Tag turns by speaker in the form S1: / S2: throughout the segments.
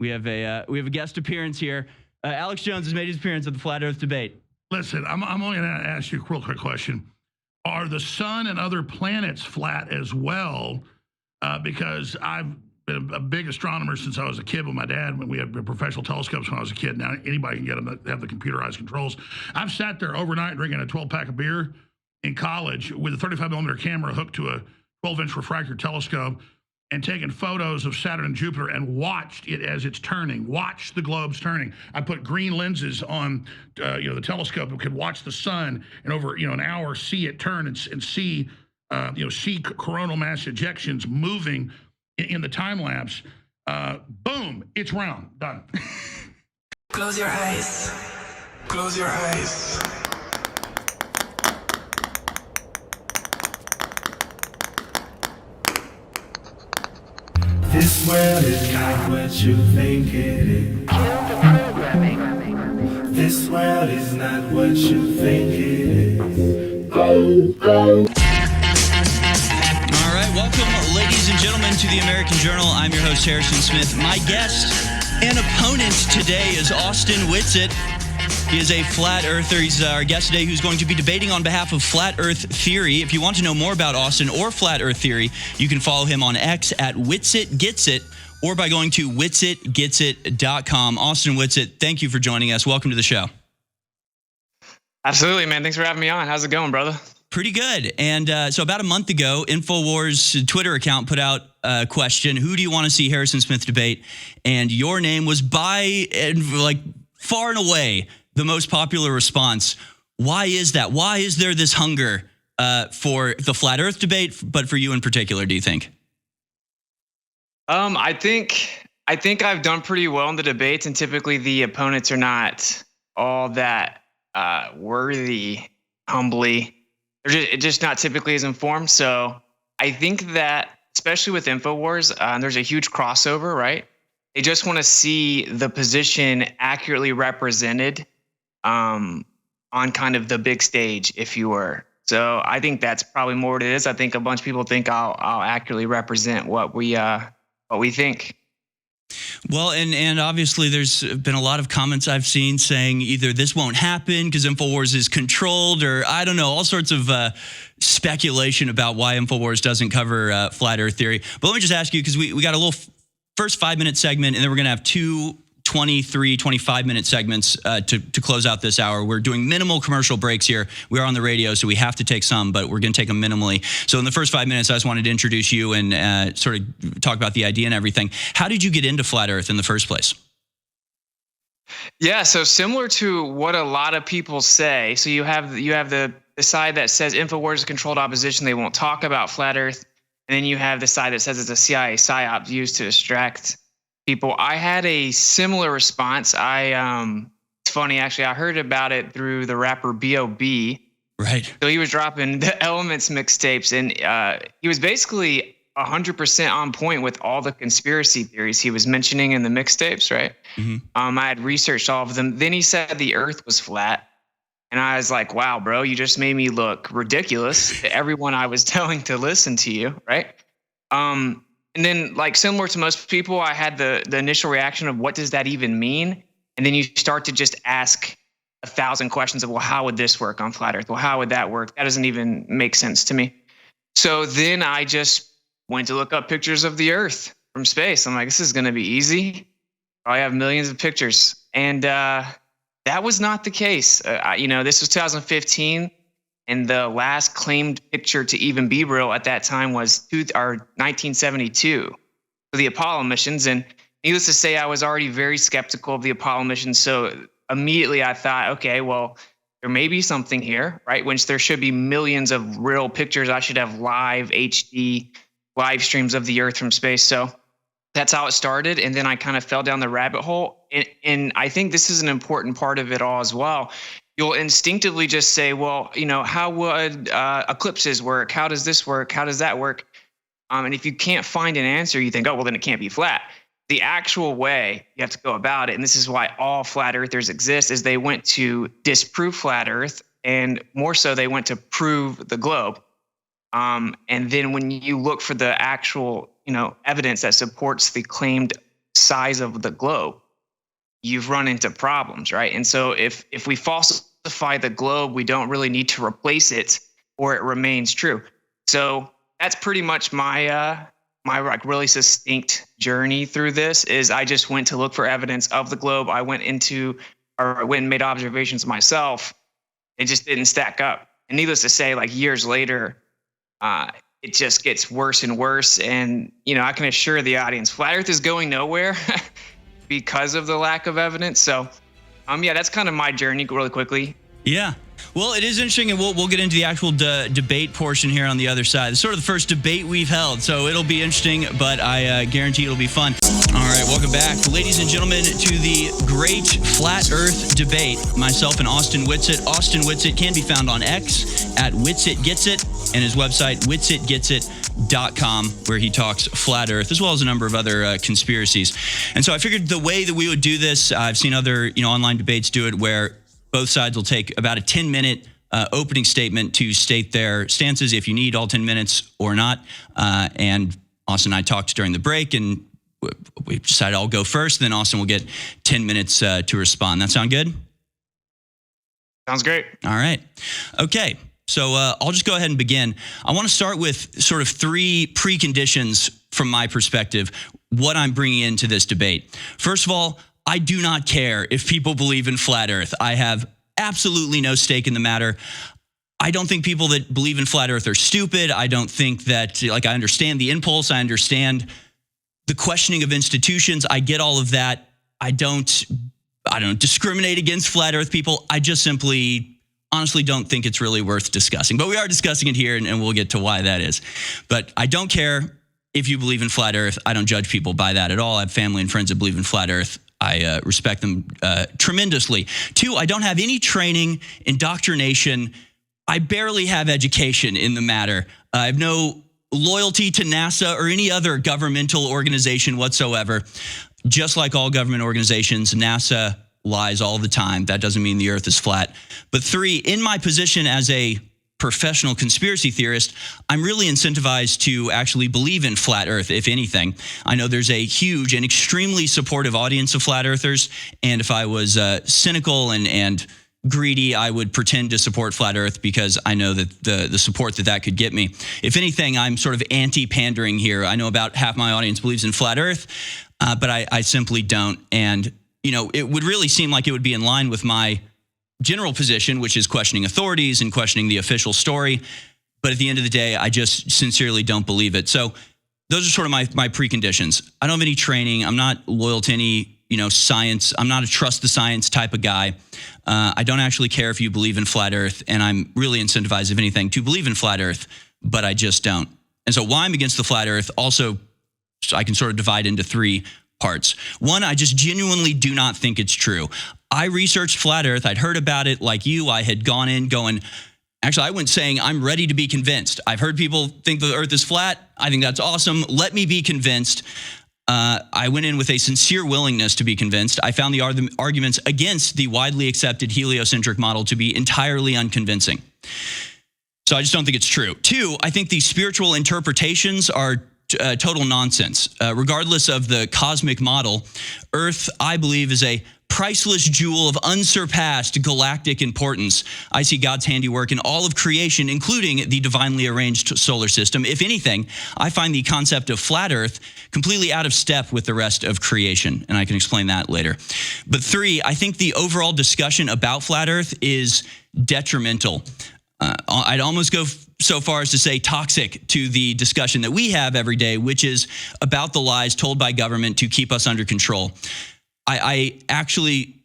S1: we have a guest appearance here. Alex Jones has made his appearance at the Flat Earth debate.
S2: Listen, I'm only going to ask you a real quick question. Are the sun and other planets flat as well? Because I've been a big astronomer since I was a kid with my dad when we had professional telescopes when I was a kid. Now anybody can get them that have the computerized controls. I've sat there overnight drinking a 12-pack of beer in college with a 35mm camera hooked to a 12-inch refractor telescope and taken photos of Saturn and Jupiter and watched it as it's turning, watched the globes turning. I put green lenses on, the telescope and could watch the sun and over, an hour see it turn and see, see coronal mass ejections moving in the time lapse. Boom, it's round, done.
S3: Close your eyes. Close your eyes.
S4: This world is not what you think it is.
S5: Kill the programming.
S4: This world is not what you think it is. Go.
S1: All right, welcome, ladies and gentlemen, to the American Journal. I'm your host, Harrison Smith. My guest and opponent today is Austin Witsit. He is a flat earther. He's our guest today who's going to be debating on behalf of flat earth theory. If you want to know more about Austin or flat earth theory, you can follow him on X at Witsit Gets It or by going to witsitgetsit.com. Austin Witsit, thank you for joining us. Welcome to the show.
S6: Absolutely, man. Thanks for having me on. How's it going, brother?
S1: Pretty good. And so about a month ago, InfoWars Twitter account put out a question, who do you want to see Harrison Smith debate? And your name was far and away the most popular response. Why is that? Why is there this hunger for the flat earth debate, but for you in particular, do you think?
S6: I think I've done pretty well in the debates, and typically the opponents are not all that worthy, humbly. They're just not typically as informed. So I think that, especially with InfoWars, there's a huge crossover, right? They just want to see the position accurately represented on kind of the big stage, if you were. So I think that's probably more what it is. I think a bunch of people think I'll accurately represent what we think.
S1: Well, and obviously there's been a lot of comments I've seen saying either this won't happen because InfoWars is controlled, or I don't know, all sorts of speculation about why InfoWars doesn't cover flat earth theory. But let me just ask you, because we got a little first 5-minute segment, and then we're going to have two 23, 25-minute segments to close out this hour. We're doing minimal commercial breaks here. We are on the radio, so we have to take some, but we're going to take them minimally. So in the first 5 minutes, I just wanted to introduce you and sort of talk about the idea and everything. How did you get into flat earth in the first place?
S6: Yeah, so similar to what a lot of people say. So you have the side that says InfoWars is controlled opposition. They won't talk about flat earth. And then you have the side that says it's a CIA psyop used to distract people. I had a similar response. It's funny, actually. I heard about it through the rapper B.O.B.
S1: Right.
S6: So he was dropping the Elements mixtapes, and he was basically 100% on point with all the conspiracy theories he was mentioning in the mixtapes, right? Mm-hmm. I had researched all of them. Then he said the earth was flat. And I was like, wow, bro, you just made me look ridiculous to everyone I was telling to listen to you, right? And then, like, similar to most people, I had the initial reaction of what does that even mean? And then you start to just ask 1,000 questions of, well, how would this work on flat earth? Well, how would that work? That doesn't even make sense to me. So then I just went to look up pictures of the earth from space. I'm like, this is going to be easy. I have millions of pictures. And that was not the case. This was 2015. And the last claimed picture to even be real at that time was 1972, for the Apollo missions. And needless to say, I was already very skeptical of the Apollo missions. So immediately I thought, okay, well, there may be something here, right? Which there should be millions of real pictures. I should have live HD live streams of the Earth from space. So that's how it started. And then I kind of fell down the rabbit hole. And I think this is an important part of it all as well. You'll instinctively just say, well, how would eclipses work? How does this work? How does that work? And if you can't find an answer, you think, oh, well, then it can't be flat. The actual way you have to go about it, and this is why all flat earthers exist, is they went to disprove flat earth, and more so they went to prove the globe. And then when you look for the actual, evidence that supports the claimed size of the globe, you've run into problems, right? And so if we falsify the globe, we don't really need to replace it, or it remains true. So that's pretty much my my like really succinct journey through this. Is I just went to look for evidence of the globe. I went and made observations myself. It just didn't stack up. And needless to say, like years later, it just gets worse and worse. And I can assure the audience, flat Earth is going nowhere because of the lack of evidence. So, yeah, that's kind of my journey really quickly.
S1: Yeah. Well, it is interesting, and we'll get into the actual debate portion here on the other side. It's sort of the first debate we've held, so it'll be interesting, but I guarantee it'll be fun. All right, welcome back, ladies and gentlemen, to the great Flat Earth debate. Myself and Austin Witsit. Austin Witsit can be found on X at Witsit Gets It, and his website, witsitgetsit.com, where he talks flat Earth, as well as a number of other conspiracies. And so I figured the way that we would do this, I've seen other online debates do it, where both sides will take about a 10-minute opening statement to state their stances, if you need all 10 minutes or not. And Austin and I talked during the break, and we decided I'll go first. Then Austin will get 10 minutes to respond. That sound good?
S6: Sounds great.
S1: All right. Okay. So I'll just go ahead and begin. I want to start with sort of three preconditions from my perspective, what I'm bringing into this debate. First of all, I do not care if people believe in flat Earth. I have absolutely no stake in the matter. I don't think people that believe in flat Earth are stupid. I don't think that, I understand the impulse. I understand the questioning of institutions. I get all of that. I don't discriminate against flat Earth people. I just simply, honestly, don't think it's really worth discussing. But we are discussing it here, and we'll get to why that is. But I don't care if you believe in flat Earth. I don't judge people by that at all. I have family and friends that believe in flat Earth. I respect them tremendously. Two, I don't have any training, indoctrination. I barely have education in the matter. I have no loyalty to NASA or any other governmental organization whatsoever. Just like all government organizations, NASA lies all the time. That doesn't mean the Earth is flat. But three, in my position as a professional conspiracy theorist, I'm really incentivized to actually believe in flat Earth, if anything. I know there's a huge and extremely supportive audience of flat Earthers, and if I was cynical and greedy, I would pretend to support flat Earth because I know that the support that could get me. If anything, I'm sort of anti-pandering here. I know about half my audience believes in flat Earth, but I simply don't. And, it would really seem like it would be in line with my general position, which is questioning authorities and questioning the official story. But at the end of the day, I just sincerely don't believe it. So those are sort of my preconditions. I don't have any training. I'm not loyal to any, science. I'm not a trust the science type of guy. I don't actually care if you believe in flat Earth, and I'm really incentivized, if anything, to believe in flat Earth, but I just don't. And so why I'm against the flat Earth also, I can sort of divide into three parts. One, I just genuinely do not think it's true. I researched flat Earth. I'd heard about it like you. I had gone in going, actually, I went saying, I'm ready to be convinced. I've heard people think the Earth is flat. I think that's awesome. Let me be convinced. I went in with a sincere willingness to be convinced. I found the arguments against the widely accepted heliocentric model to be entirely unconvincing. So I just don't think it's true. Two, I think the spiritual interpretations are total nonsense. Regardless of the cosmic model, Earth, I believe, is a priceless jewel of unsurpassed galactic importance. I see God's handiwork in all of creation, including the divinely arranged solar system. If anything, I find the concept of flat Earth completely out of step with the rest of creation, and I can explain that later. But three, I think the overall discussion about flat Earth is detrimental. I'd almost go so far as to say toxic to the discussion that we have every day, which is about the lies told by government to keep us under control. I actually,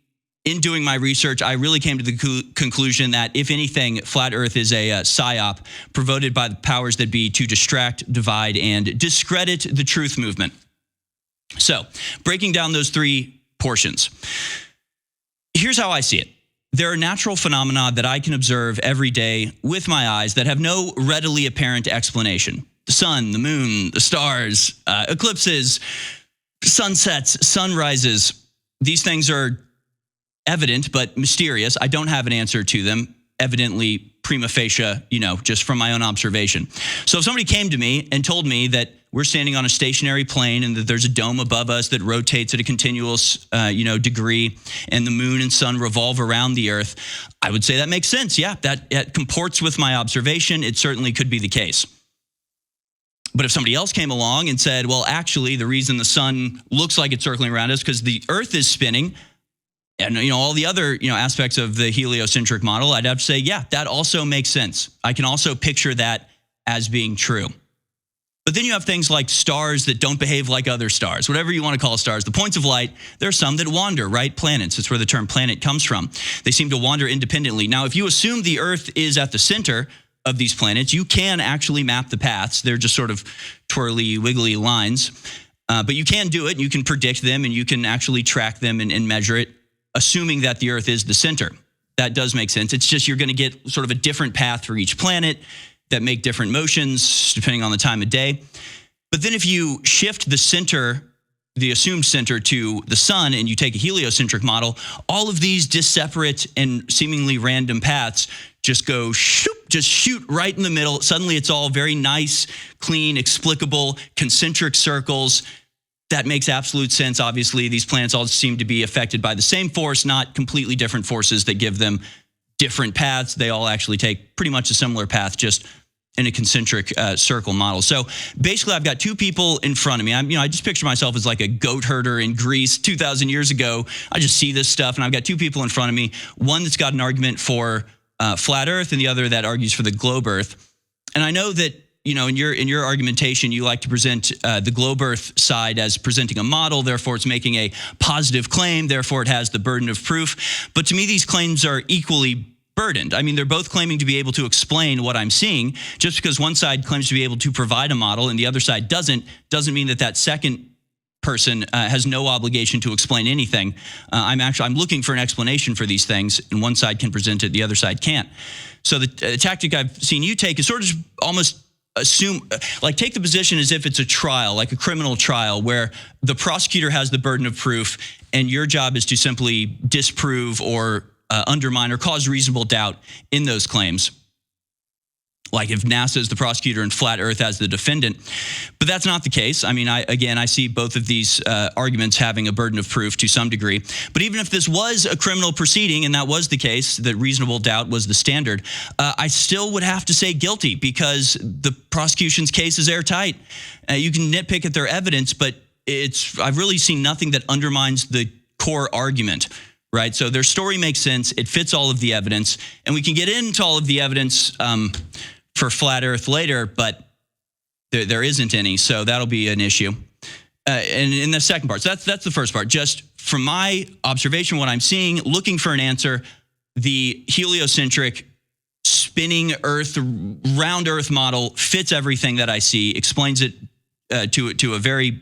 S1: in doing my research, I really came to the conclusion that, if anything, flat Earth is a psyop promoted by the powers that be to distract, divide, and discredit the truth movement. So, breaking down those three portions, here's how I see it. There are natural phenomena that I can observe every day with my eyes that have no readily apparent explanation. The sun, the moon, the stars, eclipses, sunsets, sunrises. These things are evident but mysterious. I don't have an answer to them. Evidently prima facie, just from my own observation. So if somebody came to me and told me that we're standing on a stationary plane and that there's a dome above us that rotates at a continuous, degree, and the moon and sun revolve around the earth, I would say that makes sense. Yeah, that comports with my observation. It certainly could be the case. But if somebody else came along and said, well, actually, the reason the sun looks like it's circling around us because the earth is spinning, and all the other aspects of the heliocentric model, I'd have to say, yeah, that also makes sense. I can also picture that as being true. But then you have things like stars that don't behave like other stars, whatever you want to call stars. The points of light, there are some that wander, right? Planets, that's where the term planet comes from. They seem to wander independently. Now, if you assume the earth is at the center of these planets, you can actually map the paths. They're just sort of twirly, wiggly lines. But you can do it. You can predict them, and you can actually track them and measure it, assuming that the earth is the center. That does make sense. It's just you're going to get sort of a different path for each planet that make different motions depending on the time of day. But then if you shift the center, the assumed center, to the sun, and you take a heliocentric model, all of these disseparate and seemingly random paths just go shoot right in the middle. Suddenly it's all very nice, clean, explicable, concentric circles. That makes absolute sense. Obviously, these planets all seem to be affected by the same force, not completely different forces that give them different paths. They all actually take pretty much a similar path, just in a concentric circle model. So basically, I've got two people in front of me. I just picture myself as like a goat herder in Greece 2,000 years ago. I just see this stuff, and I've got two people in front of me. One that's got an argument for flat Earth, and the other that argues for the globe Earth. And I know that in your argumentation, you like to present the globe Earth side as presenting a model. Therefore, it's making a positive claim. Therefore, it has the burden of proof. But to me, these claims are equally burdened. I mean, they're both claiming to be able to explain what I'm seeing. Just because one side claims to be able to provide a model and the other side doesn't mean that second person has no obligation to explain anything. I'm looking for an explanation for these things, and one side can present it, the other side can't. So the tactic I've seen you take is sort of just almost take the position as if it's a trial, like a criminal trial, where the prosecutor has the burden of proof, and your job is to simply disprove or undermine or cause reasonable doubt in those claims. Like if NASA is the prosecutor and flat Earth as the defendant. But that's not the case. I mean, I see both of these arguments having a burden of proof to some degree. But even if this was a criminal proceeding, and that was the case, that reasonable doubt was the standard, I still would have to say guilty, because the prosecution's case is airtight. You can nitpick at their evidence, but I've really seen nothing that undermines the core argument. Right? So their story makes sense. It fits all of the evidence. And we can get into all of the evidence for flat Earth later, but there isn't any. So that'll be an issue. And in the second part, so that's the first part. Just from my observation, what I'm seeing, looking for an answer, the heliocentric spinning Earth, round Earth model fits everything that I see, explains it to a very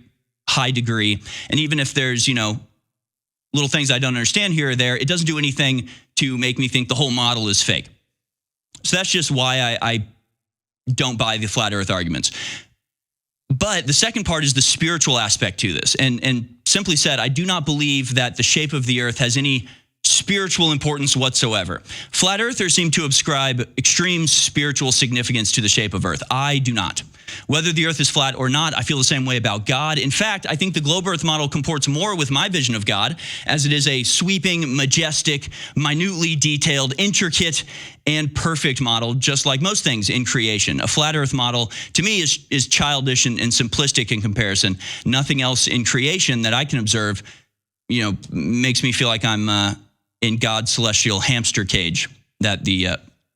S1: high degree. And even if there's, little things I don't understand here or there, it doesn't do anything to make me think the whole model is fake. So that's just why I don't buy the flat Earth arguments. But the second part is the spiritual aspect to this. And simply said, I do not believe that the shape of the Earth has any spiritual importance whatsoever. Flat Earthers seem to ascribe extreme spiritual significance to the shape of Earth. I do not. Whether the Earth is flat or not, I feel the same way about God. In fact, I think the globe Earth model comports more with my vision of God, as it is a sweeping, majestic, minutely detailed, intricate, and perfect model, just like most things in creation. A flat Earth model, to me, is childish and simplistic in comparison. Nothing else in creation that I can observe, makes me feel like I'm in God's celestial hamster cage that the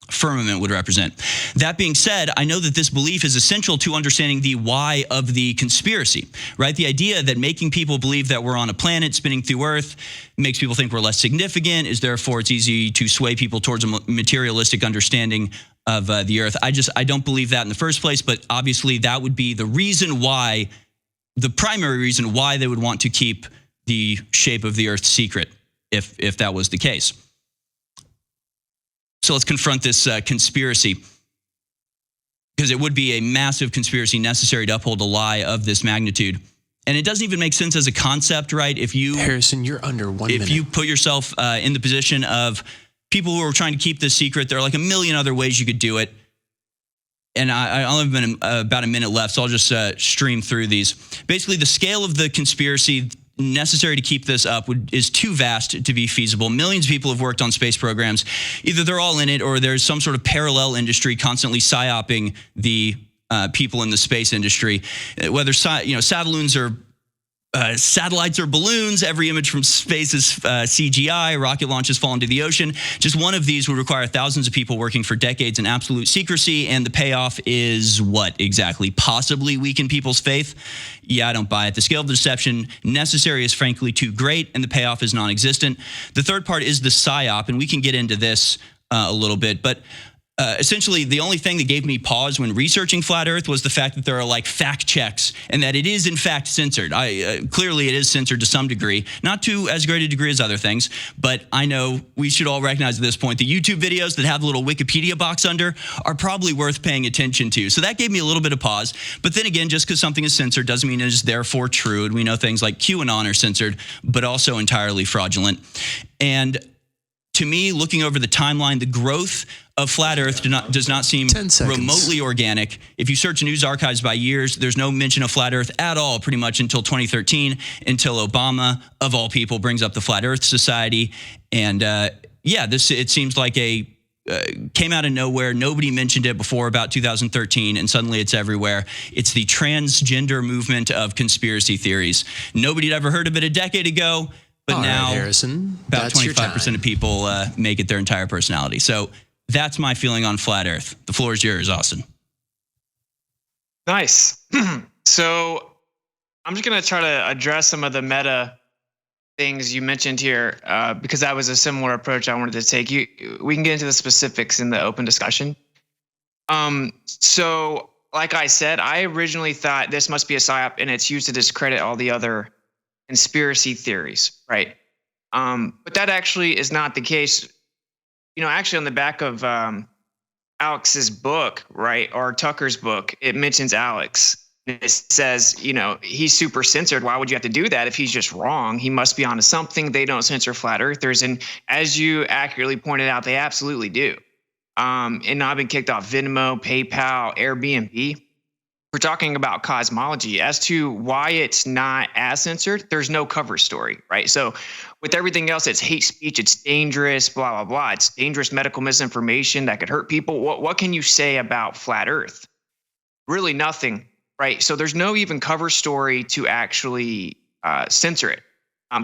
S1: firmament would represent. That being said, I know that this belief is essential to understanding the why of the conspiracy, right? The idea that making people believe that we're on a planet spinning through Earth makes people think we're less significant, is therefore it's easy to sway people towards a materialistic understanding of the Earth. I don't believe that in the first place, but obviously that would be the reason why, the primary reason why they would want to keep the shape of the Earth secret, if that was the case. So let's confront this conspiracy, because it would be a massive conspiracy necessary to uphold a lie of this magnitude. And it doesn't even make sense as a concept, right? Harrison, you're under 1 minute. If you put yourself in the position of people who are trying to keep this secret. There are like a million other ways you could do it. And I only have about a minute left, so I'll just stream through these. Basically, the scale of the conspiracy necessary to keep this up is too vast to be feasible. Millions of people have worked on space programs. Either they're all in it, or there's some sort of parallel industry constantly psyoping the people in the space industry. Whether satelloons or satellites or balloons, every image from space is CGI. Rocket launches fall into the ocean. Just one of these would require thousands of people working for decades in absolute secrecy, and the payoff is what exactly? Possibly weaken people's faith? Yeah, I don't buy it. The scale of the deception necessary is frankly too great, and the payoff is non-existent. The third part is the psyop, and we can get into this a little bit, but essentially, the only thing that gave me pause when researching Flat Earth was the fact that there are like fact checks and that it is in fact censored. Clearly, it is censored to some degree, not to as great a degree as other things, but I know we should all recognize at this point the YouTube videos that have the little Wikipedia box under are probably worth paying attention to. So that gave me a little bit of pause. But then again, just because something is censored doesn't mean it is therefore true. And we know things like QAnon are censored, but also entirely fraudulent. And to me, looking over the timeline, the growth of Flat Earth does not seem remotely organic. If you search news archives by years, there's no mention of Flat Earth at all, pretty much until 2013, until Obama, of all people, brings up the Flat Earth Society. And it seems like came out of nowhere. Nobody mentioned it before about 2013, and suddenly it's everywhere. It's the transgender movement of conspiracy theories. Nobody had ever heard of it a decade ago. But
S7: all
S1: now,
S7: right, Harrison,
S1: about 25% of people make it their entire personality. So that's my feeling on Flat Earth. The floor is yours, Austin.
S6: Nice. So I'm just going to try to address some of the meta things you mentioned here because that was a similar approach I wanted to take. We can get into the specifics in the open discussion. So like I said, I originally thought this must be a psyop and it's used to discredit all the other conspiracy theories, right? But that actually is not the case. Actually on the back of Alex's book, right, or Tucker's book, it mentions Alex. It says, he's super censored. Why would you have to do that if he's just wrong? He must be onto something. They don't censor flat earthers. And as you accurately pointed out, they absolutely do. And I've been kicked off Venmo, PayPal, Airbnb. We're talking about cosmology. As to why it's not as censored, there's no cover story, right? So with everything else, it's hate speech, it's dangerous, blah, blah, blah. It's dangerous medical misinformation that could hurt people. What can you say about flat earth? Really nothing, right? So there's no even cover story to actually censor it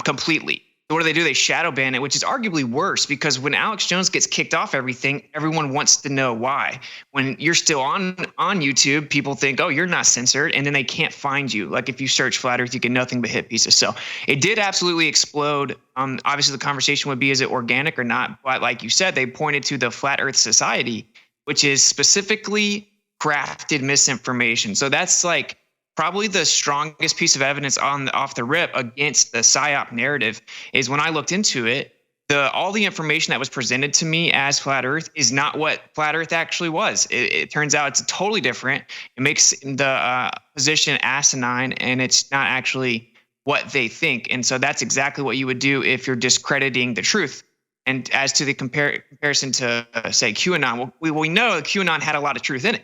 S6: completely. So what do? They shadow ban it, which is arguably worse because when Alex Jones gets kicked off everything, everyone wants to know why. When you're still on YouTube, people think, oh, you're not censored, and then they can't find you. Like if you search Flat Earth, you get nothing but hit pieces. So it did absolutely explode. Obviously, the conversation would be, is it organic or not? But like you said, they pointed to the Flat Earth Society, which is specifically crafted misinformation. So that's like probably the strongest piece of evidence off the rip against the PSYOP narrative is when I looked into it, all the information that was presented to me as Flat Earth is not what Flat Earth actually was. It turns out it's totally different. It makes the position asinine, and it's not actually what they think. And so that's exactly what you would do if you're discrediting the truth. And as to the comparison to, say, QAnon, we know that QAnon had a lot of truth in it.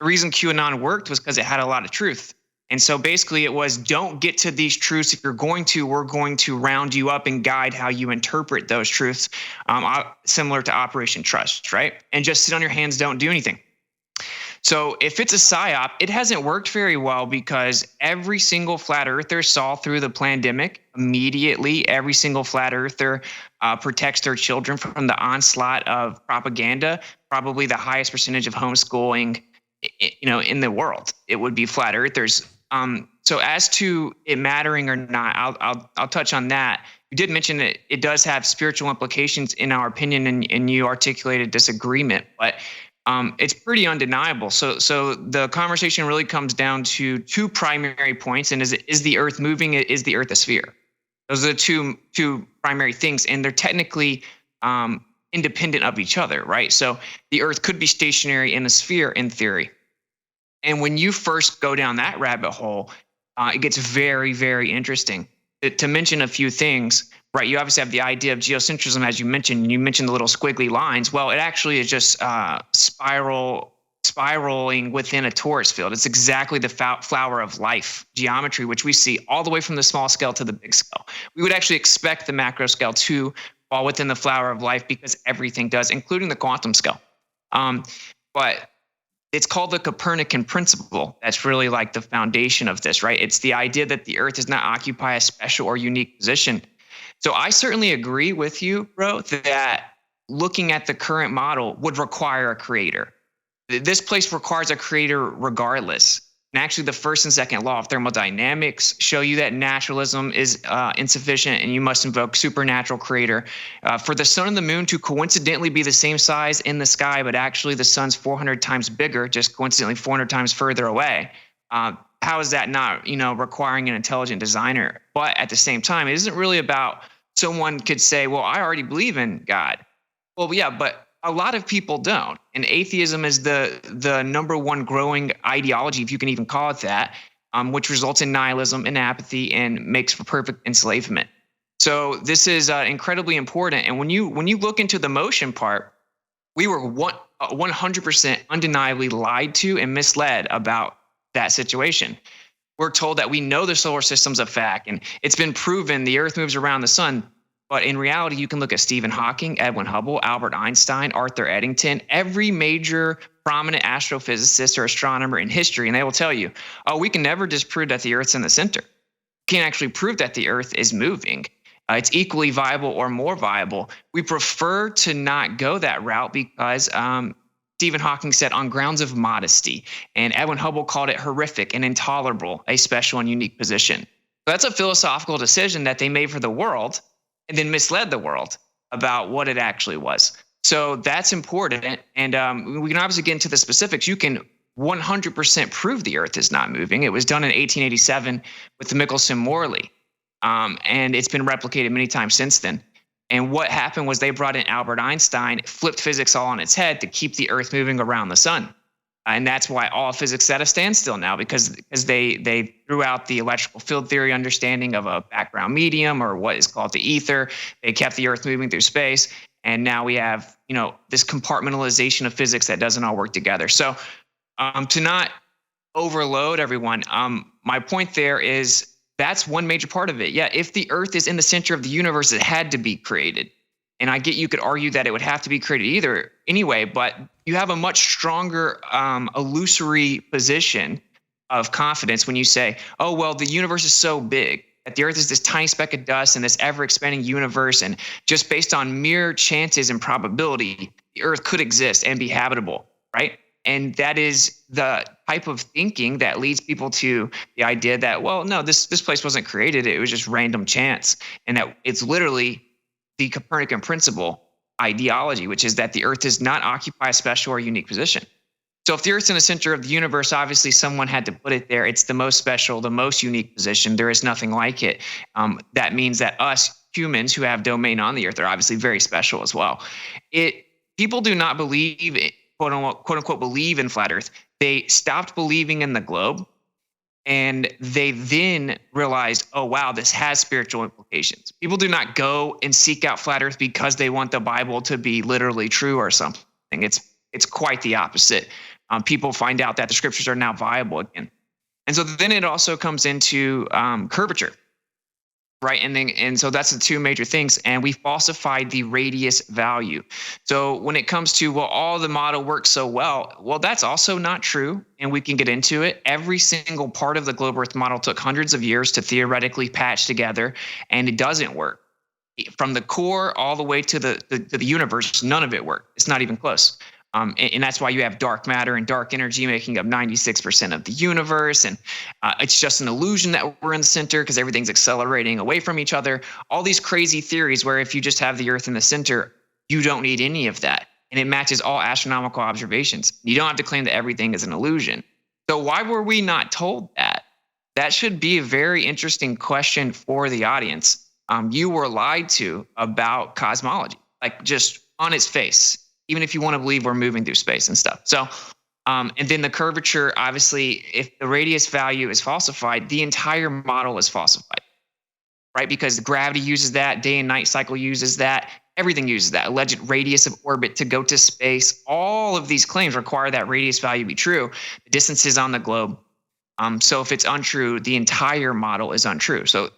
S6: The reason QAnon worked was because it had a lot of truth. And so basically it was, don't get to these truths. If you're going to, we're going to round you up and guide how you interpret those truths, similar to Operation Trust, right? And just sit on your hands, don't do anything. So if it's a PSYOP, it hasn't worked very well because every single flat earther saw through the pandemic immediately. Every single flat earther protects their children from the onslaught of propaganda, probably the highest percentage of homeschooling in the world. It would be flat earthers. So as to it mattering or not, I'll touch on that. You did mention that it does have spiritual implications in our opinion, and you articulated disagreement, but it's pretty undeniable. So the conversation really comes down to two primary points, and is the Earth moving? Is the Earth a sphere? Those are the two primary things, and they're technically independent of each other, right? So the Earth could be stationary in a sphere in theory. And when you first go down that rabbit hole, it gets very, very interesting. To mention a few things, right? You obviously have the idea of geocentrism, as you mentioned, and you mentioned the little squiggly lines. Well, it actually is just spiraling within a torus field. It's exactly the flower of life geometry, which we see all the way from the small scale to the big scale. We would actually expect the macro scale to fall within the flower of life because everything does, including the quantum scale. But it's called the Copernican principle. That's really like the foundation of this, right? It's the idea that the Earth does not occupy a special or unique position. So I certainly agree with you, bro, that looking at the current model would require a creator. This place requires a creator regardless. And actually, the first and second law of thermodynamics show you that naturalism is insufficient and you must invoke supernatural creator. For the sun and the moon to coincidentally be the same size in the sky, but actually the sun's 400 times bigger, just coincidentally 400 times further away. How is that not, requiring an intelligent designer? But at the same time, it isn't really about someone could say, well, I already believe in God. Well, yeah, but a lot of people don't. And atheism is the number one growing ideology, if you can even call it that, which results in nihilism and apathy and makes for perfect enslavement. So this is incredibly important. And when you look into the motion part, we were 100% undeniably lied to and misled about that situation. We're told that we know the solar system's a fact, and it's been proven the Earth moves around the sun. But in reality, you can look at Stephen Hawking, Edwin Hubble, Albert Einstein, Arthur Eddington, every major prominent astrophysicist or astronomer in history, and they will tell you, oh, we can never disprove that the Earth's in the center. We can't actually prove that the Earth is moving. It's equally viable or more viable. We prefer to not go that route because Stephen Hawking said on grounds of modesty, and Edwin Hubble called it horrific and intolerable, a special and unique position. So that's a philosophical decision that they made for the world, and then misled the world about what it actually was. So that's important. And we can obviously get into the specifics. You can 100% prove the Earth is not moving. It was done in 1887 with the Michelson-Morley. And it's been replicated many times since then. And what happened was they brought in Albert Einstein, flipped physics all on its head to keep the Earth moving around the sun. And that's why all physics is at a standstill now, because they threw out the electrical field theory understanding of a background medium, or what is called the ether. They kept the Earth moving through space. And now we have, this compartmentalization of physics that doesn't all work together. So to not overload everyone, my point there is that's one major part of it. Yeah, if the Earth is in the center of the universe, it had to be created. And I get you could argue that it would have to be created either anyway, but you have a much stronger illusory position of confidence when you say, oh, well, the universe is so big that the Earth is this tiny speck of dust in this ever-expanding universe, and just based on mere chances and probability, the Earth could exist and be habitable, right? And that is the type of thinking that leads people to the idea that, well, no, this place wasn't created. It was just random chance, and that it's literally the Copernican principle ideology, which is that the Earth does not occupy a special or unique position. So if the Earth's in the center of the universe, obviously someone had to put it there. It's the most special, the most unique position. There is nothing like it. That means that us humans who have domain on the Earth are obviously very special as well. People do not believe, quote unquote, believe in flat Earth. They stopped believing in the globe. And they then realized, oh, wow, this has spiritual implications. People do not go and seek out flat Earth because they want the Bible to be literally true or something. It's quite the opposite. People find out that the scriptures are now viable again. And so then it also comes into curvature, right? And so that's the two major things. And we falsified the radius value. So when it comes to, well, all the model works so well, that's also not true. And we can get into it. Every single part of the globe Earth model took hundreds of years to theoretically patch together, and it doesn't work. From the core all the way to the universe, none of it worked. It's not even close. And that's why you have dark matter and dark energy making up 96% of the universe. And it's just an illusion that we're in the center because everything's accelerating away from each other. All these crazy theories where if you just have the Earth in the center, you don't need any of that. And it matches all astronomical observations. You don't have to claim that everything is an illusion. So why were we not told that? That should be a very interesting question for the audience. You were lied to about cosmology, like just on its face, even if you want to believe we're moving through space and stuff. So, and then the curvature, obviously, if the radius value is falsified, the entire model is falsified, right? Because gravity uses that, day and night cycle uses that, everything uses that. Alleged radius of orbit to go to space. All of these claims require that radius value to be true. The distances on the globe. So if it's untrue, the entire model is untrue. So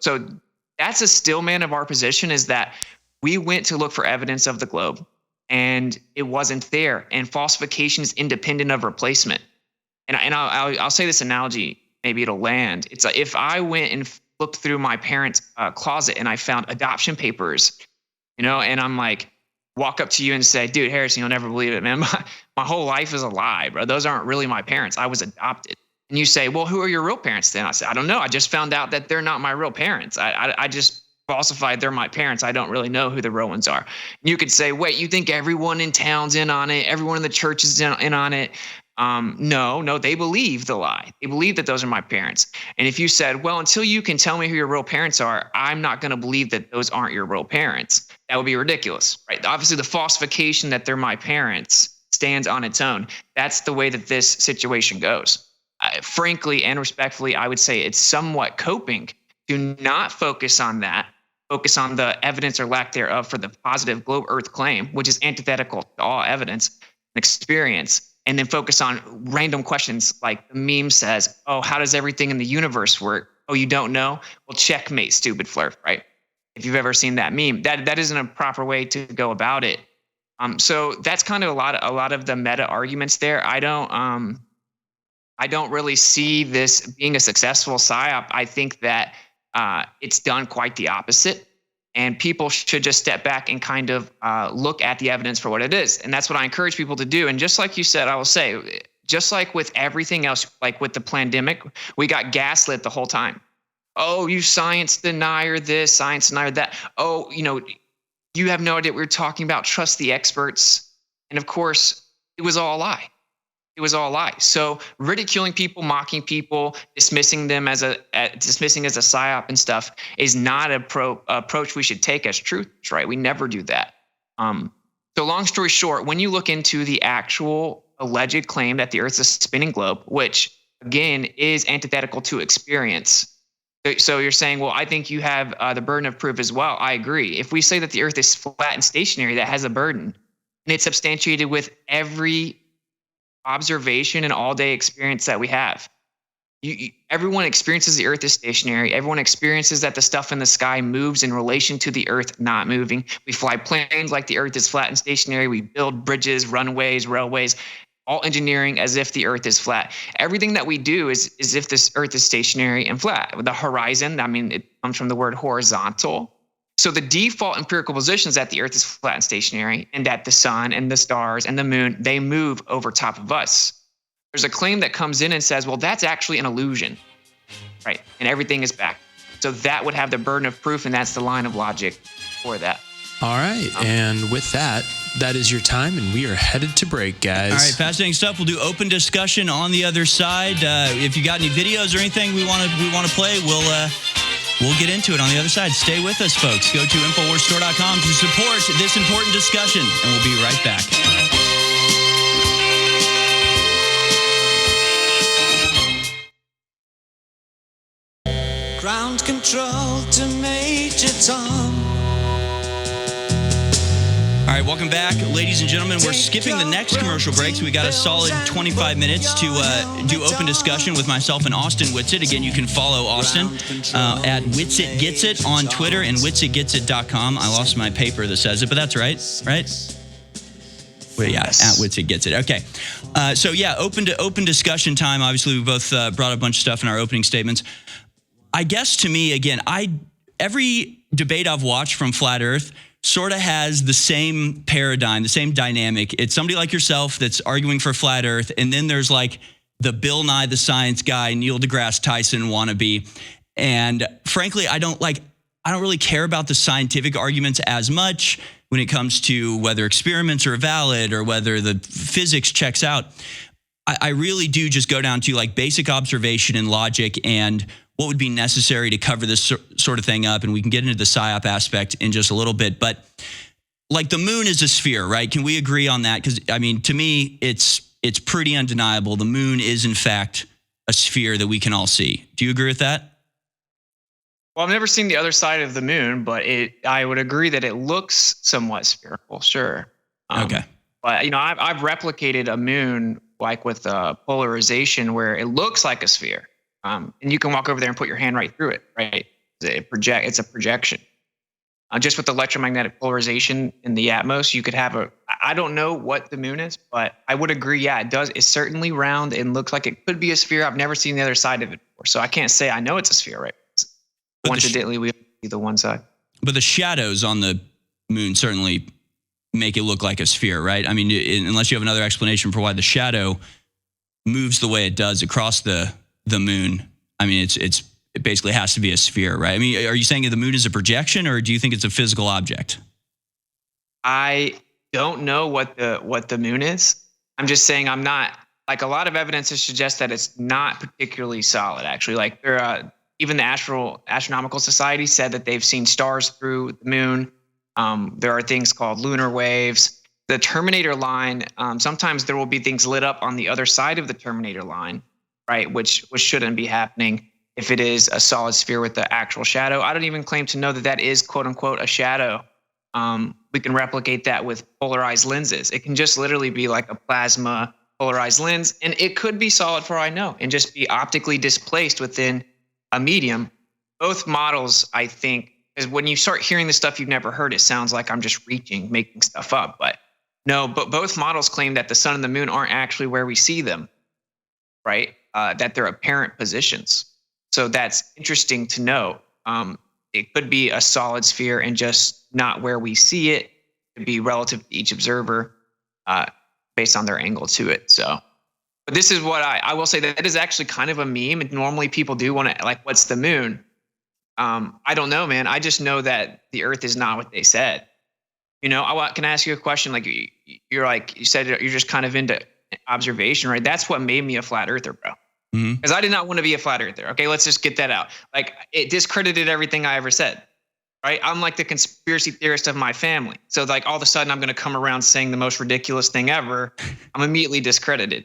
S6: that's a stillman of our position, is that we went to look for evidence of the globe and it wasn't there. And falsification is independent of replacement. And I'll say this analogy, maybe it'll land. It's like if I went and looked through my parents' closet and I found adoption papers, and I'm like, walk up to you and say, dude, Harrison, you'll never believe it, man. My whole life is a lie, bro. Those aren't really my parents. I was adopted. And you say, well, who are your real parents then? I say, I don't know. I just found out that they're not my real parents. I just falsified they're my parents. I don't really know who the real ones are. And you could say, wait, you think everyone in town's in on it? Everyone in the church is in on it? No, they believe the lie. They believe that those are my parents. And if you said, well, until you can tell me who your real parents are, I'm not going to believe that those aren't your real parents. That would be ridiculous, right? Obviously, the falsification that they're my parents stands on its own. That's the way that this situation goes. Frankly and respectfully, I would say it's somewhat coping. Do not focus on that. Focus on the evidence or lack thereof for the positive globe Earth claim, which is antithetical to all evidence and experience. And then focus on random questions like the meme says, oh, how does everything in the universe work? Oh, you don't know? Well, checkmate, stupid flirt, right? If you've ever seen that meme, that isn't a proper way to go about it. So that's kind of a lot of the meta arguments there. I don't really see this being a successful PSYOP. I think that it's done quite the opposite. And people should just step back and kind of look at the evidence for what it is. And that's what I encourage people to do. And just like you said, I will say, just like with everything else, like with the pandemic, we got gaslit the whole time. Oh, you science denier this, science denier that. Oh, you have no idea what we're talking about. Trust the experts. And of course, it was all a lie. It was all a lie. So ridiculing people, mocking people, dismissing as a PSYOP and stuff is not an approach we should take as truth, right? We never do that. So long story short, when you look into the actual alleged claim that the Earth is a spinning globe, which again is antithetical to experience. So you're saying, well, I think you have the burden of proof as well. I agree. If we say that the Earth is flat and stationary, that has a burden, and it's substantiated with every observation and all-day experience that we have. Everyone experiences the Earth is stationary. Everyone experiences that the stuff in the sky moves in relation to the Earth not moving. We fly planes like the Earth is flat and stationary. We build bridges, runways, railways, all engineering as if the Earth is flat. Everything that we do is as if this Earth is stationary and flat. The horizon, it comes from the word horizontal. So the default empirical position is that the Earth is flat and stationary, and that the sun and the stars and the moon, they move over top of us. There's a claim that comes in and says, well, that's actually an illusion, right? And everything is back. So that would have the burden of proof, and that's the line of logic for that.
S7: All right. And with that is your time, and we are headed to break, guys.
S1: All right, fascinating stuff. We'll do open discussion on the other side. If you got any videos or anything we want to play, we'll get into it on the other side. Stay with us, folks. Go to InfoWarsStore.com to support this important discussion, and we'll be right back.
S8: Ground control to Major Tom.
S1: All right, welcome back, ladies and gentlemen. We're skipping the next commercial break, so we got a solid 25 minutes to do open discussion with myself and Austin Witsit. Again, you can follow Austin at Witsit Gets It on Twitter and witsitgetsit.com. I lost my paper that says it, but that's right? Well, yeah, at Witsit Gets It. Okay. So, yeah, open discussion time. Obviously, we both brought a bunch of stuff in our opening statements. I guess to me, again, every debate I've watched from Flat Earth sort of has the same paradigm, the same dynamic. It's somebody like yourself that's arguing for Flat Earth, and then there's like the Bill Nye the Science Guy, Neil deGrasse Tyson wannabe. And frankly, I don't really care about the scientific arguments as much when it comes to whether experiments are valid or whether the physics checks out. I really do just go down to like basic observation and logic and what would be necessary to cover this sort of thing up. And we can get into the PSYOP aspect in just a little bit. But like the moon is a sphere, right? Can we agree on that? Because, to me, it's pretty undeniable. The moon is, in fact, a sphere that we can all see. Do you agree with that?
S6: Well, I've never seen the other side of the moon, but I would agree that it looks somewhat spherical. Sure.
S1: Okay.
S6: But I've replicated a moon like with polarization where it looks like a sphere, and you can walk over there and put your hand right through it. Right? It's a projection. Just with electromagnetic polarization in the atmos, you could have I don't know what the moon is, but I would agree. Yeah, it does. It's certainly round and looks like it could be a sphere. I've never seen the other side of it before, so I can't say I know it's a sphere. Right?
S1: But
S6: Coincidentally, we see the one side.
S1: But the shadows on the moon certainly make it look like a sphere, right? I mean, unless you have another explanation for why the shadow moves the way it does across the moon. I mean, it basically has to be a sphere, right? I mean, are you saying the moon is a projection, or do you think it's a physical object?
S6: I don't know what the moon is. I'm just saying I'm not like a lot of evidence to suggest that it's not particularly solid. Actually, like even the Astronomical Society said that they've seen stars through the moon. There are things called lunar waves. The Terminator line. Sometimes there will be things lit up on the other side of the Terminator line, right? Which shouldn't be happening if it is a solid sphere with the actual shadow. I don't even claim to know that is quote unquote a shadow. We can replicate that with polarized lenses. It can just literally be like a plasma polarized lens, and it could be solid for all I know and just be optically displaced within a medium. Both models, I think, because when you start hearing the stuff you've never heard, it sounds like I'm just making stuff up. But no, but both models claim that the sun and the moon aren't actually where we see them, right? That they're apparent positions. So that's interesting to know. It could be a solid sphere and just not where we see it. It could be relative to each observer based on their angle to it. So, but this is what I will say that is actually kind of a meme. And normally people do want to like, what's the moon? I don't know, man. I just know that the Earth is not what they said. Can I ask you a question? Like you said you're just kind of into observation, right? That's what made me a flat earther, bro. Because I did not want to be a flat earther. Okay, let's just get that out. Like it discredited everything I ever said. Right? I'm like the conspiracy theorist of my family. So like all of a sudden I'm going to come around saying the most ridiculous thing ever. I'm immediately discredited.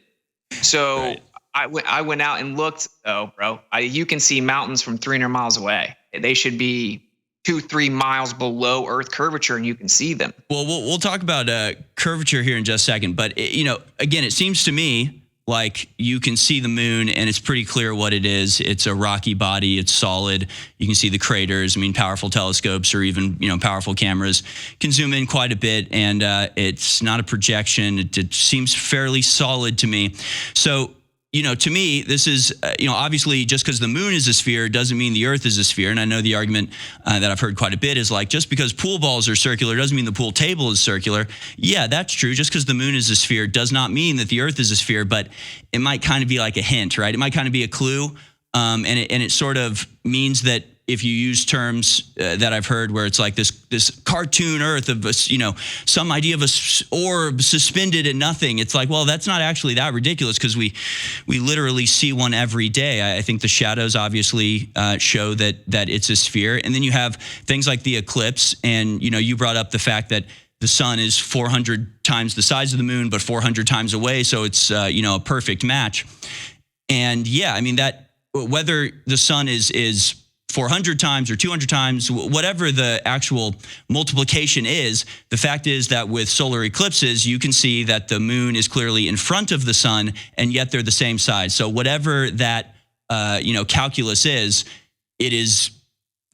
S6: So right. I went out and looked. Oh, bro, you can see mountains from 300 miles away. They should be 2-3 miles below Earth curvature, and you can see them.
S1: Well, we'll talk about curvature here in just a second. But again, it seems to me like you can see the moon and it's pretty clear what it is. It's a rocky body. It's solid. You can see the craters. I mean, powerful telescopes or even, powerful cameras can zoom in quite a bit, and it's not a projection. It seems fairly solid to me. So, to me, this is, obviously just because the moon is a sphere doesn't mean the Earth is a sphere. And I know the argument that I've heard quite a bit is like, just because pool balls are circular doesn't mean the pool table is circular. Yeah, that's true. Just because the moon is a sphere does not mean that the Earth is a sphere, but it might kind of be like a hint, right? It might kind of be a clue. And it sort of means that if you use terms that I've heard where it's like this cartoon Earth of some idea of a orb suspended in nothing, it's like, well, that's not actually that ridiculous because we literally see one every day. I think the shadows obviously show that it's a sphere, and then you have things like the eclipse, and you brought up the fact that the sun is 400 times the size of the moon, but 400 times away, so it's a perfect match. And yeah, I mean that whether the sun is 400 times or 200 times, whatever the actual multiplication is, the fact is that with solar eclipses, you can see that the moon is clearly in front of the sun, and yet they're the same size. So whatever that calculus is, it is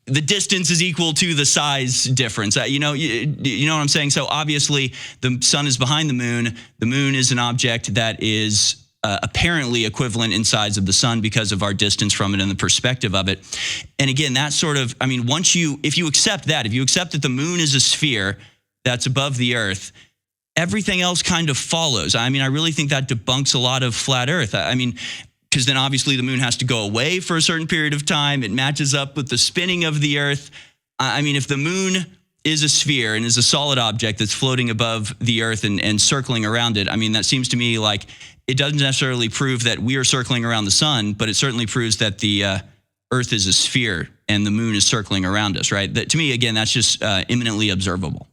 S1: the distance is equal to the size difference. You know what I'm saying? So obviously, the sun is behind the moon. The moon is an object that is apparently equivalent in size of the sun because of our distance from it and the perspective of it. And again, that sort of, I mean, if you accept that the moon is a sphere that's above the Earth, everything else kind of follows. I mean, I really think that debunks a lot of flat Earth. I mean, because then obviously the moon has to go away for a certain period of time. It matches up with the spinning of the Earth. I mean, if the moon is a sphere and is a solid object that's floating above the Earth and circling around it, I mean, that seems to me like it doesn't necessarily prove that we are circling around the sun, but it certainly proves that the Earth is a sphere and the moon is circling around us, right? That, to me, again, that's just imminently observable.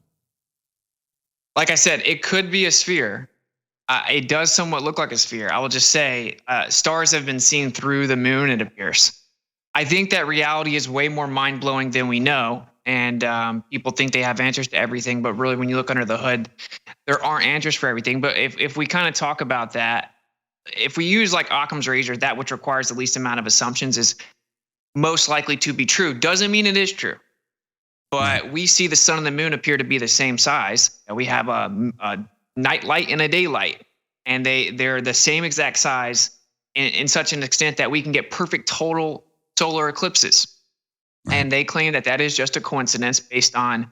S6: Like I said, it could be a sphere. It does somewhat look like a sphere. I will just say stars have been seen through the moon, it appears. I think that reality is way more mind blowing than we know. And people think they have answers to everything, but really, when you look under the hood, there aren't answers for everything. But if we kind of talk about that, if we use like Occam's razor, that which requires the least amount of assumptions is most likely to be true. Doesn't mean it is true. But we see the sun and the moon appear to be the same size. We have a night light and a daylight, and they're the same exact size in such an extent that we can get perfect total solar eclipses. Right. And they claim that that is just a coincidence based on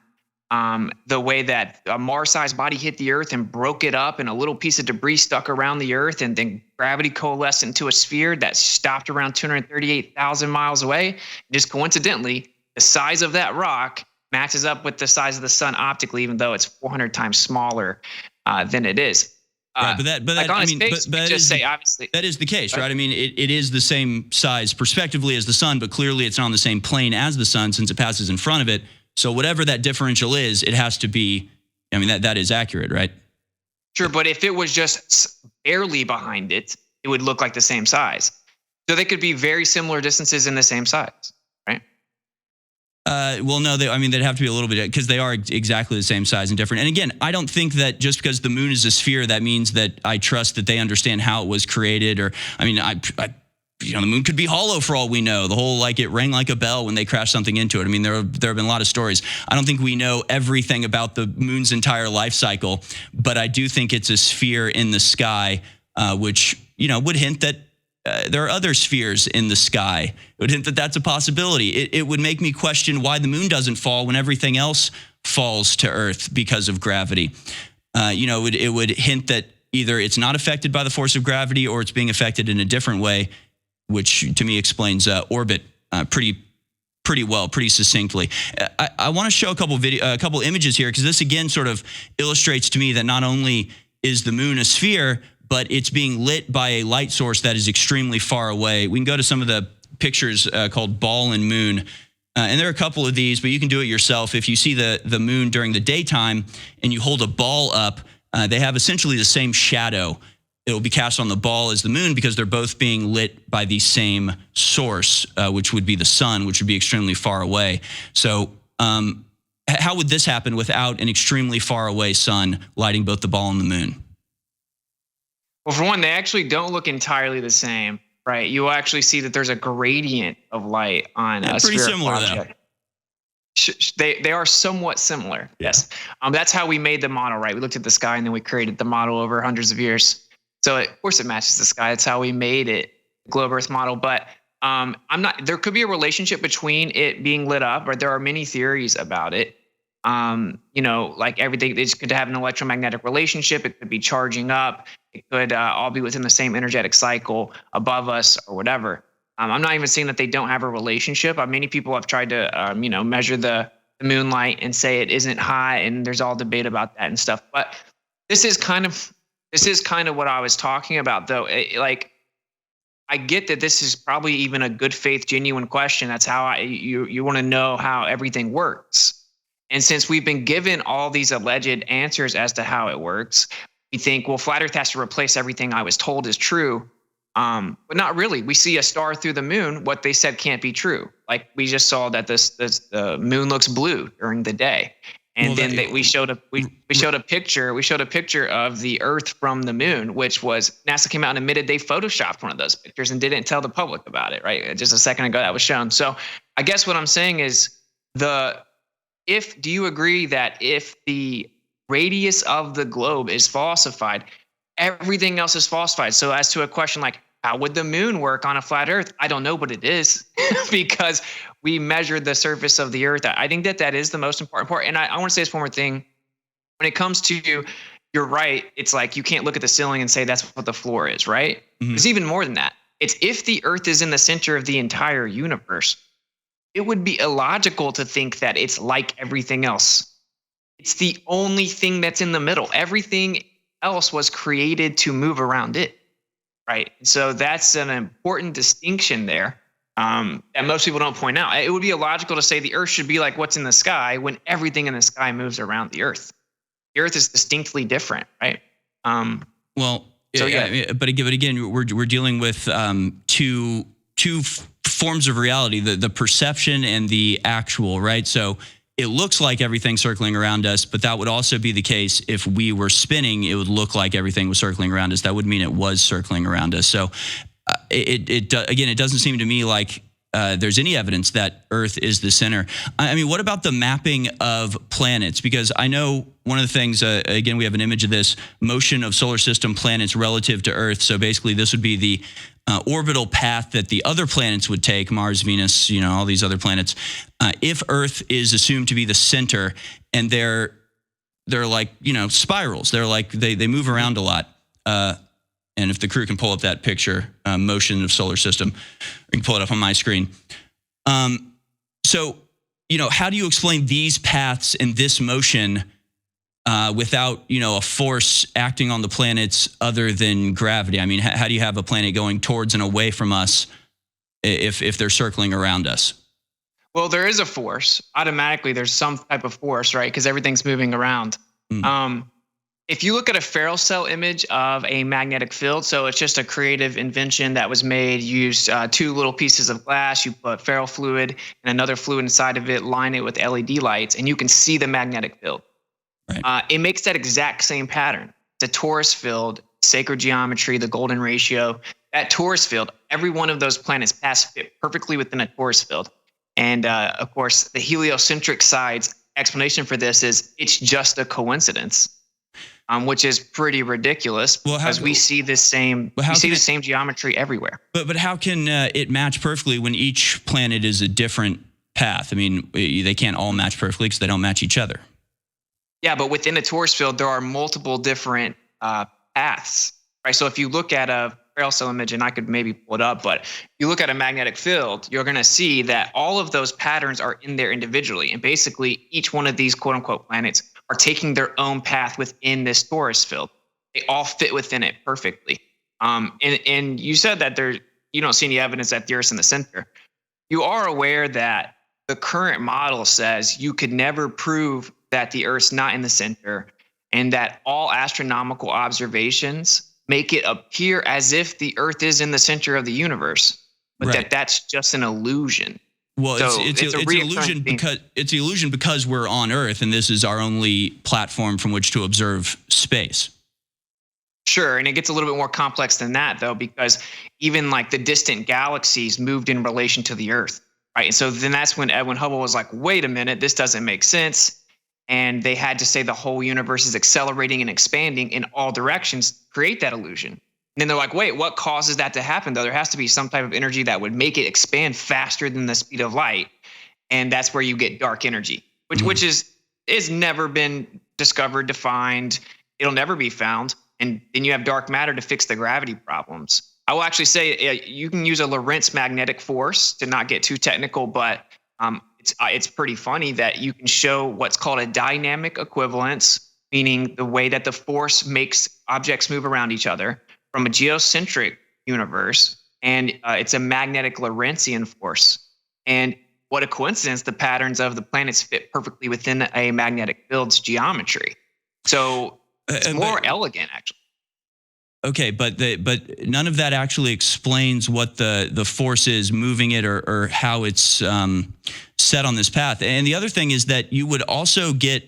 S6: the way that a Mars-sized body hit the Earth and broke it up, and a little piece of debris stuck around the Earth, and then gravity coalesced into a sphere that stopped around 238,000 miles away. Just coincidentally, the size of that rock matches up with the size of the sun optically, even though it's 400 times smaller than it is.
S1: Right, but obviously that is the case, right? I mean, it is the same size prospectively as the sun, but clearly it's not on the same plane as the sun since it passes in front of it. So whatever that differential is, it has to be. I mean, that is accurate, right?
S6: Sure, but if it was just barely behind it, it would look like the same size. So they could be very similar distances in the same size, right?
S1: Well, no, they'd have to be a little bit, because they are exactly the same size and different. And again, I don't think that just because the moon is a sphere, that means that I trust that they understand how it was created. Or, I mean, the moon could be hollow for all we know. The whole, like, it rang like a bell when they crashed something into it. I mean, there have been a lot of stories. I don't think we know everything about the moon's entire life cycle, but I do think it's a sphere in the sky, which, would hint that there are other spheres in the sky. It would hint that that's a possibility. It would make me question why the moon doesn't fall when everything else falls to Earth because of gravity. It would hint that either it's not affected by the force of gravity or it's being affected in a different way, which to me explains orbit pretty well, pretty succinctly. I want to show a couple images here, because this again sort of illustrates to me that not only is the moon a sphere, but it's being lit by a light source that is extremely far away. We can go to some of the pictures called Ball and Moon. And there are a couple of these, but you can do it yourself. If you see the moon during the daytime and you hold a ball up, they have essentially the same shadow. It will be cast on the ball as the moon, because they're both being lit by the same source, which would be the sun, which would be extremely far away. So how would this happen without an extremely far away sun lighting both the ball and the moon?
S6: Well, for one, they actually don't look entirely the same, right? You will actually see that there's a gradient of light on a
S1: pretty
S6: spherical
S1: similar,
S6: object. They are somewhat similar.
S1: Yeah.
S6: Yes. That's how we made the model, right? We looked at the sky and then we created the model over hundreds of years. So of course it matches the sky. That's how we made it, the globe Earth model. But there could be a relationship between it being lit up, or there are many theories about it. Like everything, they could have an electromagnetic relationship. It could be charging up. It could all be within the same energetic cycle above us or whatever. I'm not even saying that they don't have a relationship. Many people have tried to, measure the moonlight and say it isn't hot, and there's all debate about that and stuff. But this is kind of what I was talking about, though. I get that this is probably even a good faith, genuine question. That's how you want to know how everything works. And since we've been given all these alleged answers as to how it works, we think, well, flat Earth has to replace everything I was told is true. But not really. We see a star through the moon. What they said can't be true. Like we just saw that the moon looks blue during the day, and we showed a picture of the Earth from the moon, which was NASA came out and admitted they photoshopped one of those pictures and didn't tell the public about it. Right, just a second ago that was shown. So I guess what I'm saying is do you agree that if the radius of the globe is falsified, everything else is falsified? So as to a question like, how would the moon work on a flat Earth? I don't know, but it is because we measured the surface of the Earth. I think that is the most important part. And I want to say this one more thing. When it comes to, you're right, it's like you can't look at the ceiling and say that's what the floor is, right? Mm-hmm. It's even more than that. It's if the Earth is in the center of the entire universe, it would be illogical to think that it's like everything else. It's the only thing that's in the middle. Everything else was created to move around it, right? So that's an important distinction there that most people don't point out. It would be illogical to say the Earth should be like what's in the sky when everything in the sky moves around the Earth. The Earth is distinctly different, right? But
S1: again, we're dealing with two forms of reality, the perception and the actual, right? So it looks like everything's circling around us, but that would also be the case if we were spinning. It would look like everything was circling around us. That would mean it was circling around us. So again, it doesn't seem to me like there's any evidence that Earth is the center. I mean, what about the mapping of planets? Because I know one of the things, again, we have an image of this motion of solar system planets relative to Earth. So basically, this would be the orbital path that the other planets would take, Mars, Venus, all these other planets. If Earth is assumed to be the center, and they're like, spirals. They're like, they move around a lot. And if the crew can pull up that picture, motion of solar system, we can pull it up on my screen. So, how do you explain these paths and this motion without, a force acting on the planets other than gravity? I mean, how do you have a planet going towards and away from us if they're circling around us?
S6: Well, there is a force. Automatically, there's some type of force, right? Because everything's moving around. If you look at a Ferrel cell image of a magnetic field, so it's just a creative invention that was made, used 2 little pieces of glass, you put ferrol fluid and another fluid inside of it, line it with LED lights, and you can see the magnetic field. Right. It makes that exact same pattern. The torus field, sacred geometry, the golden ratio, that torus field, every one of those planets fit perfectly within a torus field. And of course, the heliocentric side's explanation for this is it's just a coincidence. Which is pretty ridiculous because we see the same geometry everywhere.
S1: But how can it match perfectly when each planet is a different path? I mean, they can't all match perfectly because they don't match each other.
S6: Yeah, but within the torus field, there are multiple different paths, right? So if you look at a Ferrel cell image, and I could maybe pull it up, but if you look at a magnetic field, you're going to see that all of those patterns are in there individually. And basically, each one of these quote unquote planets are taking their own path within this torus field. They all fit within it perfectly. And you said that you don't see any evidence that the Earth's in the center. You are aware that the current model says you could never prove that the Earth's not in the center, and that all astronomical observations make it appear as if the Earth is in the center of the universe, but
S1: right.
S6: that's just an illusion.
S1: Well,
S6: so
S1: it's an illusion because we're on Earth, and this is our only platform from which to observe space.
S6: Sure, and it gets a little bit more complex than that, though, because even like the distant galaxies moved in relation to the Earth, right? And so then that's when Edwin Hubble was like, wait a minute, this doesn't make sense. And they had to say the whole universe is accelerating and expanding in all directions to create that illusion. And then they're like, wait, what causes that to happen, though? There has to be some type of energy that would make it expand faster than the speed of light. And that's where you get dark energy, which is never been discovered, defined. It'll never be found. And then you have dark matter to fix the gravity problems. I will actually say you can use a Lorentz magnetic force, to not get too technical, but it's pretty funny that you can show what's called a dynamic equivalence, meaning the way that the force makes objects move around each other, from a geocentric universe, and it's a magnetic Lorentzian force. And what a coincidence, the patterns of the planets fit perfectly within a magnetic field's geometry. So it's more elegant, actually.
S1: Okay, but none of that actually explains what the force is moving it or how it's set on this path. And the other thing is that you would also get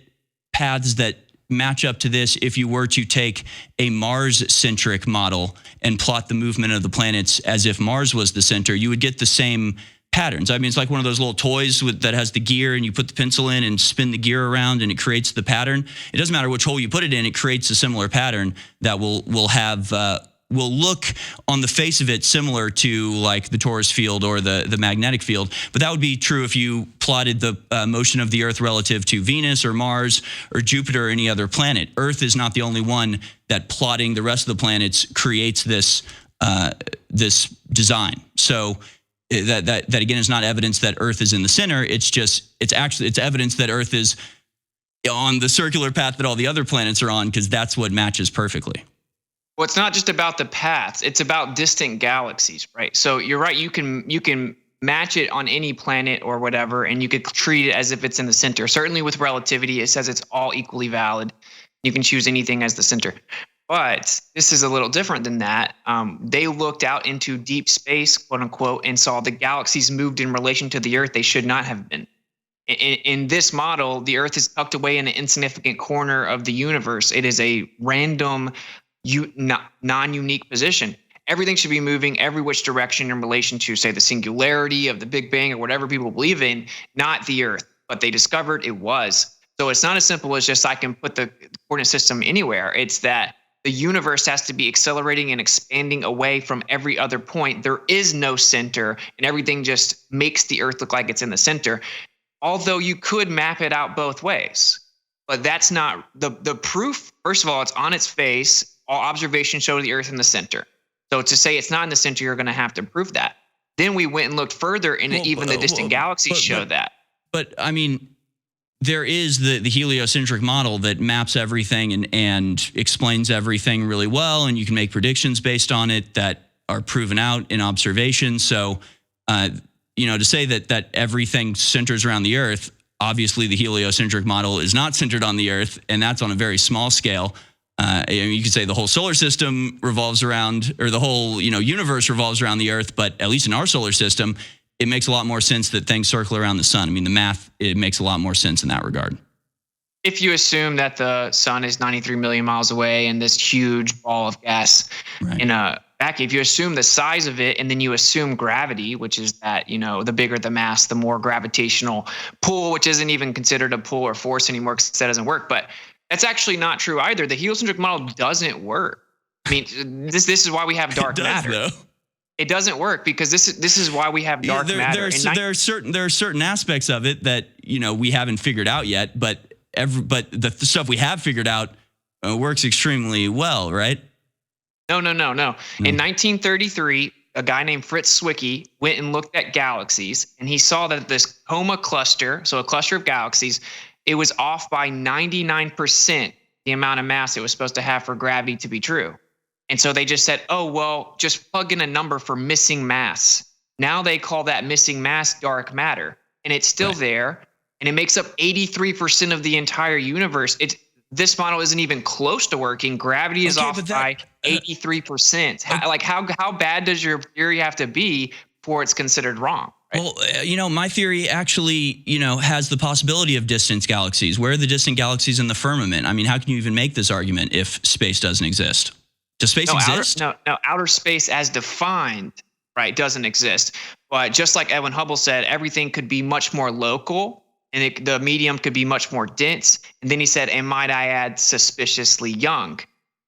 S1: paths that match up to this if you were to take a Mars-centric model and plot the movement of the planets as if Mars was the center. You would get the same patterns. I mean, it's like one of those little toys that has the gear, and you put the pencil in and spin the gear around, and it creates the pattern. It doesn't matter which hole you put it in; it creates a similar pattern that will look on the face of it similar to like the torus field or the magnetic field. But that would be true if you plotted the motion of the Earth relative to Venus or Mars or Jupiter or any other planet. Earth is not the only one that plotting the rest of the planets creates this design. So that again is not evidence that Earth is in the center. It's evidence that Earth is on the circular path that all the other planets are on, because that's what matches perfectly.
S6: Well, it's not just about the paths; it's about distant galaxies, right? So you're right. You can match it on any planet or whatever, and you could treat it as if it's in the center. Certainly, with relativity, it says it's all equally valid. You can choose anything as the center. But this is a little different than that. They looked out into deep space, quote unquote, and saw the galaxies moved in relation to the Earth. They should not have been. In this model, the Earth is tucked away in an insignificant corner of the universe. It is a random, non-unique position. Everything should be moving every which direction in relation to, say, the singularity of the Big Bang or whatever people believe in, not the Earth. But they discovered it was. So it's not as simple as just I can put the coordinate system anywhere. It's that the universe has to be accelerating and expanding away from every other point. There is no center, and everything just makes the Earth look like it's in the center. Although you could map it out both ways. But that's not the proof. First of all, it's on its face. All observations show the Earth in the center. So to say it's not in the center, you're going to have to prove that. Then we went and looked further, and even the distant galaxies show that.
S1: But I mean, there is the heliocentric model that maps everything and explains everything really well, and you can make predictions based on it that are proven out in observation. So, to say that everything centers around the Earth, obviously the heliocentric model is not centered on the Earth, and that's on a very small scale. You could say the whole solar system revolves around, or the whole universe revolves around the Earth, but at least in our solar system, it makes a lot more sense that things circle around the sun. I mean, the math, it makes a lot more sense in that regard.
S6: If you assume that the sun is 93 million miles away and this huge ball of gas in a vacuum, if you assume the size of it and then you assume gravity, which is that, the bigger the mass, the more gravitational pull, which isn't even considered a pull or force anymore because that doesn't work. But that's actually not true either. The heliocentric model doesn't work. I mean, this is why we have dark matter.
S1: Though.
S6: It doesn't work because this is why we have dark matter.
S1: There are certain aspects of it that we haven't figured out yet, but the stuff we have figured out works extremely well, right?
S6: No. In 1933, a guy named Fritz Zwicky went and looked at galaxies, and he saw that this Coma cluster, so a cluster of galaxies, it was off by 99% the amount of mass it was supposed to have for gravity to be true. And so they just said, oh, well, just plug in a number for missing mass. Now they call that missing mass dark matter, and it's still there, and it makes up 83% of the entire universe. This model isn't even close to working. Gravity is off by 83%. How bad does your theory have to be before it's considered wrong? Right?
S1: Well, my theory actually, has the possibility of distant galaxies. Where are the distant galaxies in the firmament? I mean, how can you even make this argument if space doesn't exist? Does space exist?
S6: Outer space as defined, right, doesn't exist. But just like Edwin Hubble said, everything could be much more local, and the medium could be much more dense. And then he said, and might I add, suspiciously young.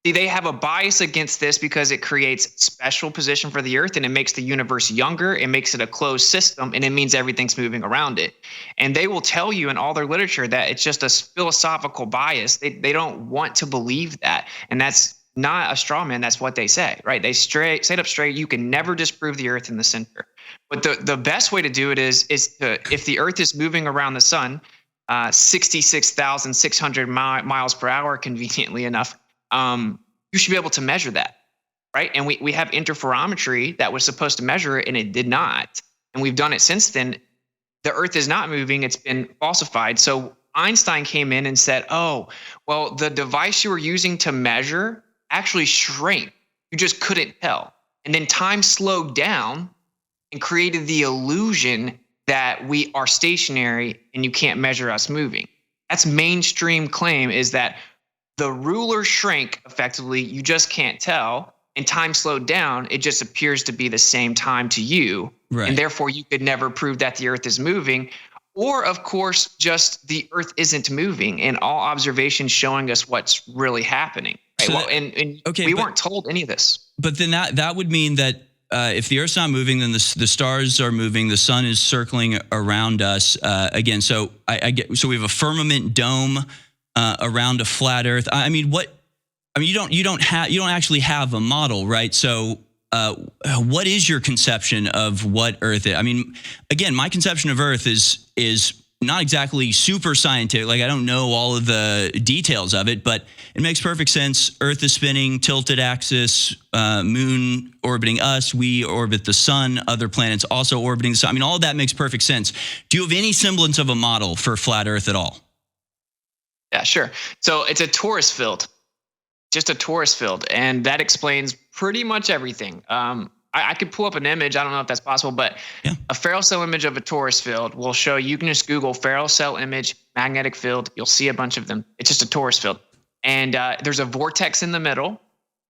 S6: See, they have a bias against this because it creates special position for the Earth, and it makes the universe younger. It makes it a closed system, and it means everything's moving around it. And they will tell you in all their literature that it's just a philosophical bias. They don't want to believe that, and that's not a straw man. That's what they say, right? They say it up straight. You can never disprove the Earth in the center. But the best way to do it is if the Earth is moving around the sun, 66,600 miles per hour, conveniently enough, you should be able to measure that, right? And we have interferometry that was supposed to measure it, and it did not. And we've done it since then. The Earth is not moving. It's been falsified. So Einstein came in and said, oh, well, the device you were using to measure actually shrank. You just couldn't tell. And then time slowed down and created the illusion that we are stationary and you can't measure us moving. That's mainstream claim, is that the ruler shrank effectively, you just can't tell, and time slowed down, it just appears to be the same time to you. Right. And therefore you could never prove that the Earth is moving. Or, of course, just the Earth isn't moving, and all observations showing us what's really happening. Right? So we weren't told any of this. But
S1: then that would mean that if the Earth's not moving, then the stars are moving. The sun is circling around us again. So so we have a firmament dome around a flat Earth. You don't actually have a model, right? So what is your conception of what Earth is? I mean, again, my conception of Earth is not exactly super scientific. Like, I don't know all of the details of it, but it makes perfect sense. Earth is spinning, tilted axis, moon orbiting us. We orbit the sun, other planets also orbiting the sun. I mean, all of that makes perfect sense. Do you have any semblance of a model for flat Earth at all?
S6: Yeah, sure. So it's a torus field. just a torus field, and that explains pretty much everything. I could pull up an image. I don't know if that's possible, but a Ferrel cell image of a torus field will show. You can just Google Ferrel cell image magnetic field. You'll see a bunch of them. It's just a torus field, and there's a vortex in the middle.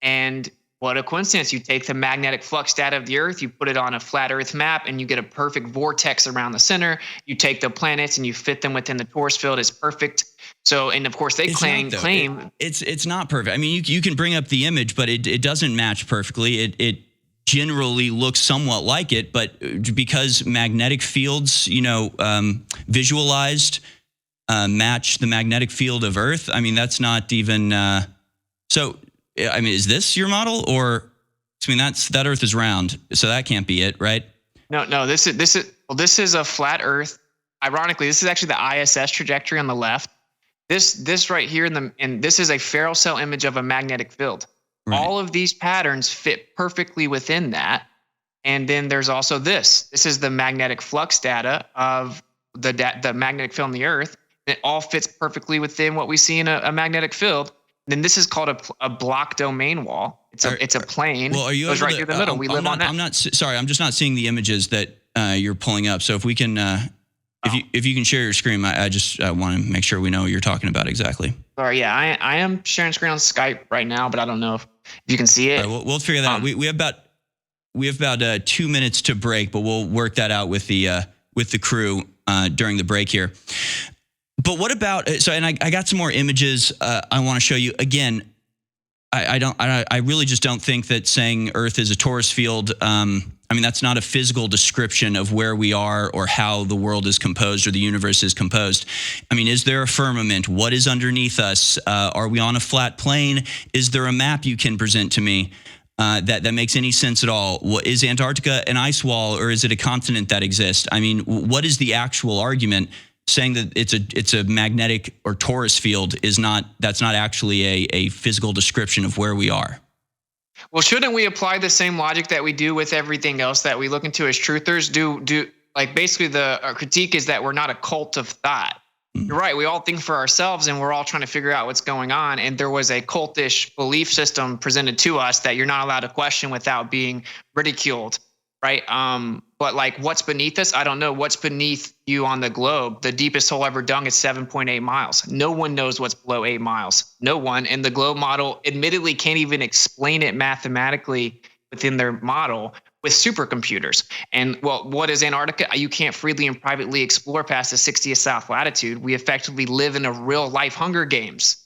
S6: And what a coincidence! You take the magnetic flux data of the Earth, you put it on a flat Earth map, and you get a perfect vortex around the center. You take the planets and you fit them within the torus field. It's perfect. So, and of course, they claim
S1: it's not perfect. I mean, you can bring up the image, but it doesn't match perfectly. It generally looks somewhat like it, but because magnetic fields, visualized match the magnetic field of Earth. I mean, that's not even so. I mean, is this your model, or I mean, that Earth is round, so that can't be it, right?
S6: No. This is a flat Earth. Ironically, this is actually the ISS trajectory on the left. This right here and this is a Ferrel cell image of a magnetic field. Right. All of these patterns fit perfectly within that. And then there's also this. This is the magnetic flux data of the magnetic field on the Earth. It all fits perfectly within what we see in a magnetic field. And then this is called a block domain wall. It's a plane.
S1: Well, are you
S6: goes right through the middle? We live on that.
S1: I'm just not seeing the images that you're pulling up. So if we can, if you can share your screen, I just want to make sure we know what you're talking about exactly.
S6: Sorry, yeah, I am sharing screen on Skype right now, but I don't know if you can see it.
S1: All right, we'll figure that out. We have about 2 minutes to break, but we'll work that out with the crew during the break here. But what about and I got some more images I want to show you. Again, I really just don't think that saying Earth is a torus field. I mean, that's not a physical description of where we are or how the world is composed or the universe is composed. I mean, is there a firmament? What is underneath us? Are we on a flat plane? Is there a map you can present to me that makes any sense at all? Is Antarctica an ice wall, or is it a continent that exists? I mean, what is the actual argument? Saying that it's a magnetic or torus field that's not actually a physical description of where we are.
S6: Well, shouldn't we apply the same logic that we do with everything else that we look into as truthers? Like basically our critique is that we're not a cult of thought. You're right. We all think for ourselves, and we're all trying to figure out what's going on. And there was a cultish belief system presented to us that you're not allowed to question without being ridiculed. Right. But like, what's beneath us? I don't know. What's beneath you on the globe? The deepest hole ever dug is 7.8 miles. No one knows what's below 8 miles. No one. And the globe model admittedly can't even explain it mathematically within their model with supercomputers. And well, what is Antarctica? You can't freely and privately explore past the 60th south latitude. We effectively live in a real life Hunger Games.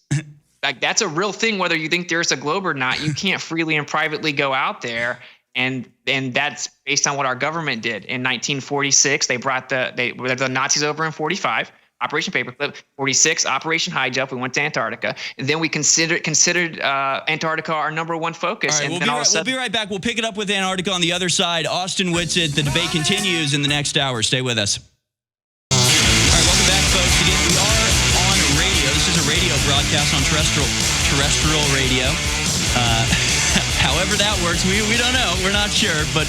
S6: Like, that's a real thing, whether you think there's a globe or not. You can't freely and privately go out there. And that's based on what our government did in 1946. They brought the Nazis over in 45, Operation Paperclip. 46, Operation High Jump. We went to Antarctica, and then we considered Antarctica our number one focus.
S1: All right,
S6: and
S1: we'll be right back. We'll pick it up with Antarctica on the other side. Austin Witsit. The debate continues in the next hour. Stay with us. All right, welcome back, folks. Again, we are on radio. This is a radio broadcast on terrestrial radio. However that works, we don't know. We're not sure, but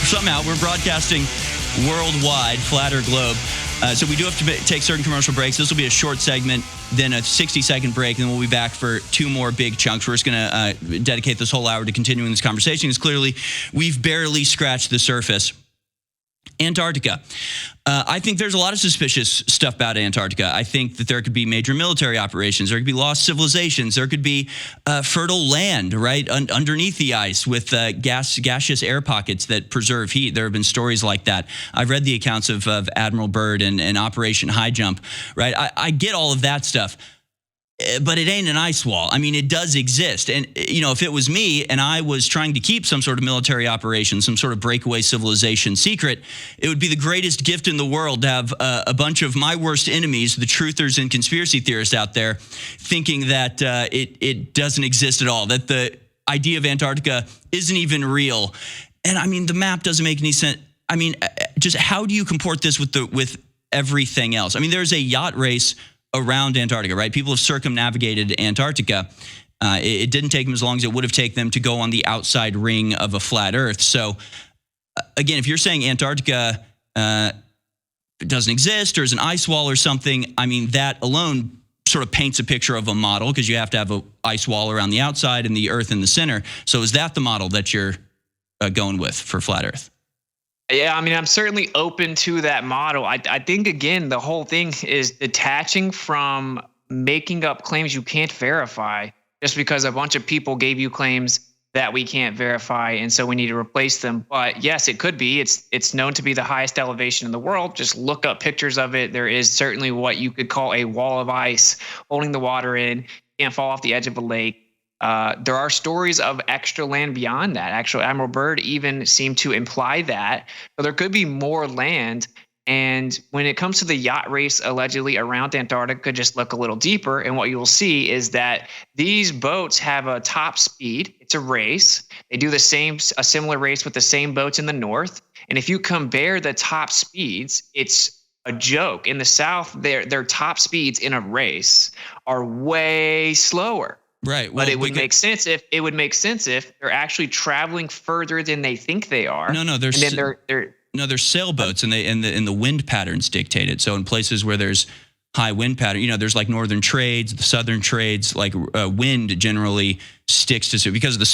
S1: somehow we're broadcasting worldwide, flatter globe. So we do have to take certain commercial breaks. This will be a short segment, then a 60-second break, and then we'll be back for 2 more big chunks. We're just going to dedicate this whole hour to continuing this conversation, because clearly we've barely scratched the surface. Antarctica. I think there's a lot of suspicious stuff about Antarctica. I think that there could be major military operations. There could be lost civilizations. There could be fertile land, right, underneath the ice with gaseous air pockets that preserve heat. There have been stories like that. I've read the accounts of Admiral Byrd and Operation High Jump, right? I get all of that stuff. But it ain't an ice wall. I mean, it does exist. And, if it was me and I was trying to keep some sort of military operation, some sort of breakaway civilization secret, it would be the greatest gift in the world to have a bunch of my worst enemies, the truthers and conspiracy theorists out there, thinking that it doesn't exist at all, that the idea of Antarctica isn't even real. And, I mean, the map doesn't make any sense. I mean, just how do you comport this with everything else? I mean, there's a yacht race around Antarctica, right? People have circumnavigated Antarctica. It didn't take them as long as it would have taken them to go on the outside ring of a flat Earth. So, again, if you're saying Antarctica doesn't exist or is an ice wall or something, I mean, that alone sort of paints a picture of a model because you have to have an ice wall around the outside and the Earth in the center. So is that the model that you're going with for flat Earth?
S6: Yeah, I mean, I'm certainly open to that model. I think, again, the whole thing is detaching from making up claims you can't verify just because a bunch of people gave you claims that we can't verify, and so we need to replace them. But yes, it could be. It's known to be the highest elevation in the world. Just look up pictures of it. There is certainly what you could call a wall of ice holding the water in. You can't fall off the edge of a lake. There are stories of extra land beyond that. Actually, Admiral Byrd even seemed to imply that. So there could be more land. And when it comes to the yacht race allegedly around Antarctica, just look a little deeper. And what you'll see is that these boats have a top speed. It's a race. They do a similar race with the same boats in the north. And if you compare the top speeds, it's a joke. In the south, their top speeds in a race are way slower.
S1: Right. Well,
S6: but it would make sense if they're actually traveling further than they think they are.
S1: No, there's sailboats, and the wind patterns dictate it. So in places where there's high wind pattern, there's like northern trades, the southern trades, like wind generally sticks to because of the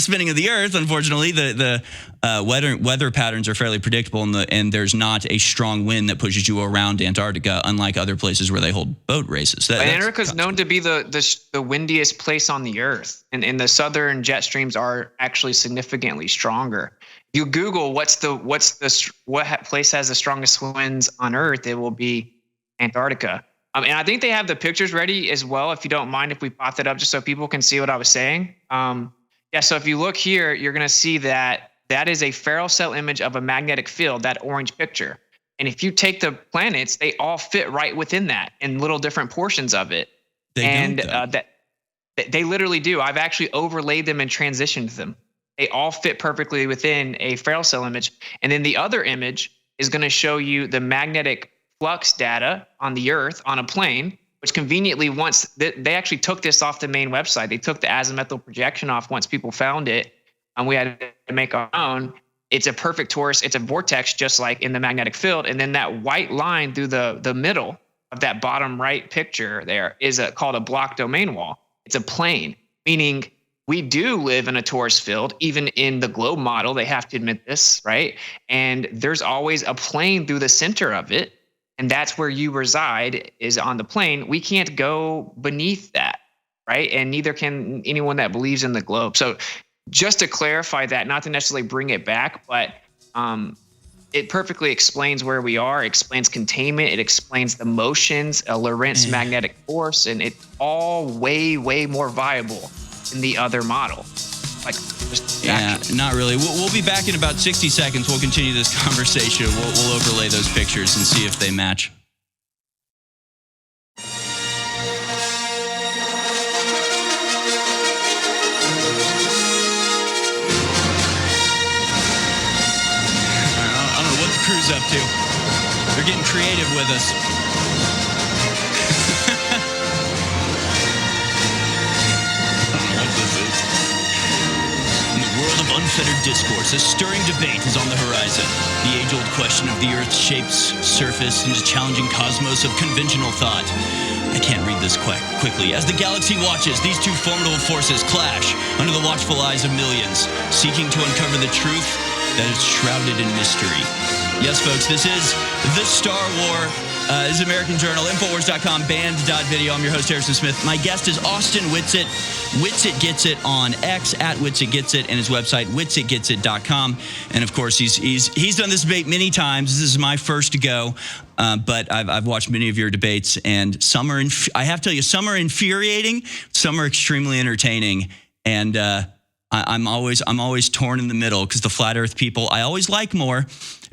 S1: spinning of the Earth. Unfortunately, the weather patterns are fairly predictable, and there's not a strong wind that pushes you around Antarctica, unlike other places where they hold boat races.
S6: Antarctica is known to be the windiest place on the Earth, and the southern jet streams are actually significantly stronger. You Google what place has the strongest winds on Earth, it will be Antarctica. And I think they have the pictures ready as well, if you don't mind if we pop that up just so people can see what I was saying. So if you look here, you're going to see that is a Ferrel cell image of a magnetic field, that orange picture. And if you take the planets, they all fit right within that in little different portions of it. They literally do. I've actually overlaid them and transitioned them. They all fit perfectly within a Ferrel cell image. And then the other image is going to show you the magnetic flux data on the Earth on a plane, which conveniently they actually took this off the main website. They took the azimuthal projection off once people found it, and we had to make our own. It's a perfect torus. It's a vortex, just like in the magnetic field. And then that white line through the middle of that bottom right picture there is called a block domain wall. It's a plane, meaning we do live in a torus field. Even in the globe model, they have to admit this, right? And there's always a plane through the center of it. And that's where you reside, is on the plane. We can't go beneath that, right? And neither can anyone that believes in the globe. So just to clarify that, not to necessarily bring it back, but it perfectly explains where we are, explains containment, it explains the motions, Lorentz magnetic force, and it's all way, way more viable than the other model.
S1: Not really. We'll be back in about 60 seconds. We'll continue this conversation. We'll overlay those pictures and see if they match. I don't know what the crew's up to. They're getting creative with us. Unfettered discourse, a stirring debate is on the horizon. The age-old question of the Earth's shape's surface and the challenging cosmos of conventional thought. I can't read this quickly. As the galaxy watches, these two formidable forces clash under the watchful eyes of millions, seeking to uncover the truth that is shrouded in mystery. Yes, folks, this is the Star War. This is American Journal, Infowars.com, band.video. I'm your host, Harrison Smith. My guest is Austin Witsit. Witsit Gets It on X, at Witsit Gets It, and his website, witsitgetsit.com. And, of course, he's done this debate many times. This is my first go, but I've watched many of your debates, and some are, I have to tell you, some are infuriating, some are extremely entertaining, and I'm always torn in the middle because the flat Earth people I always like more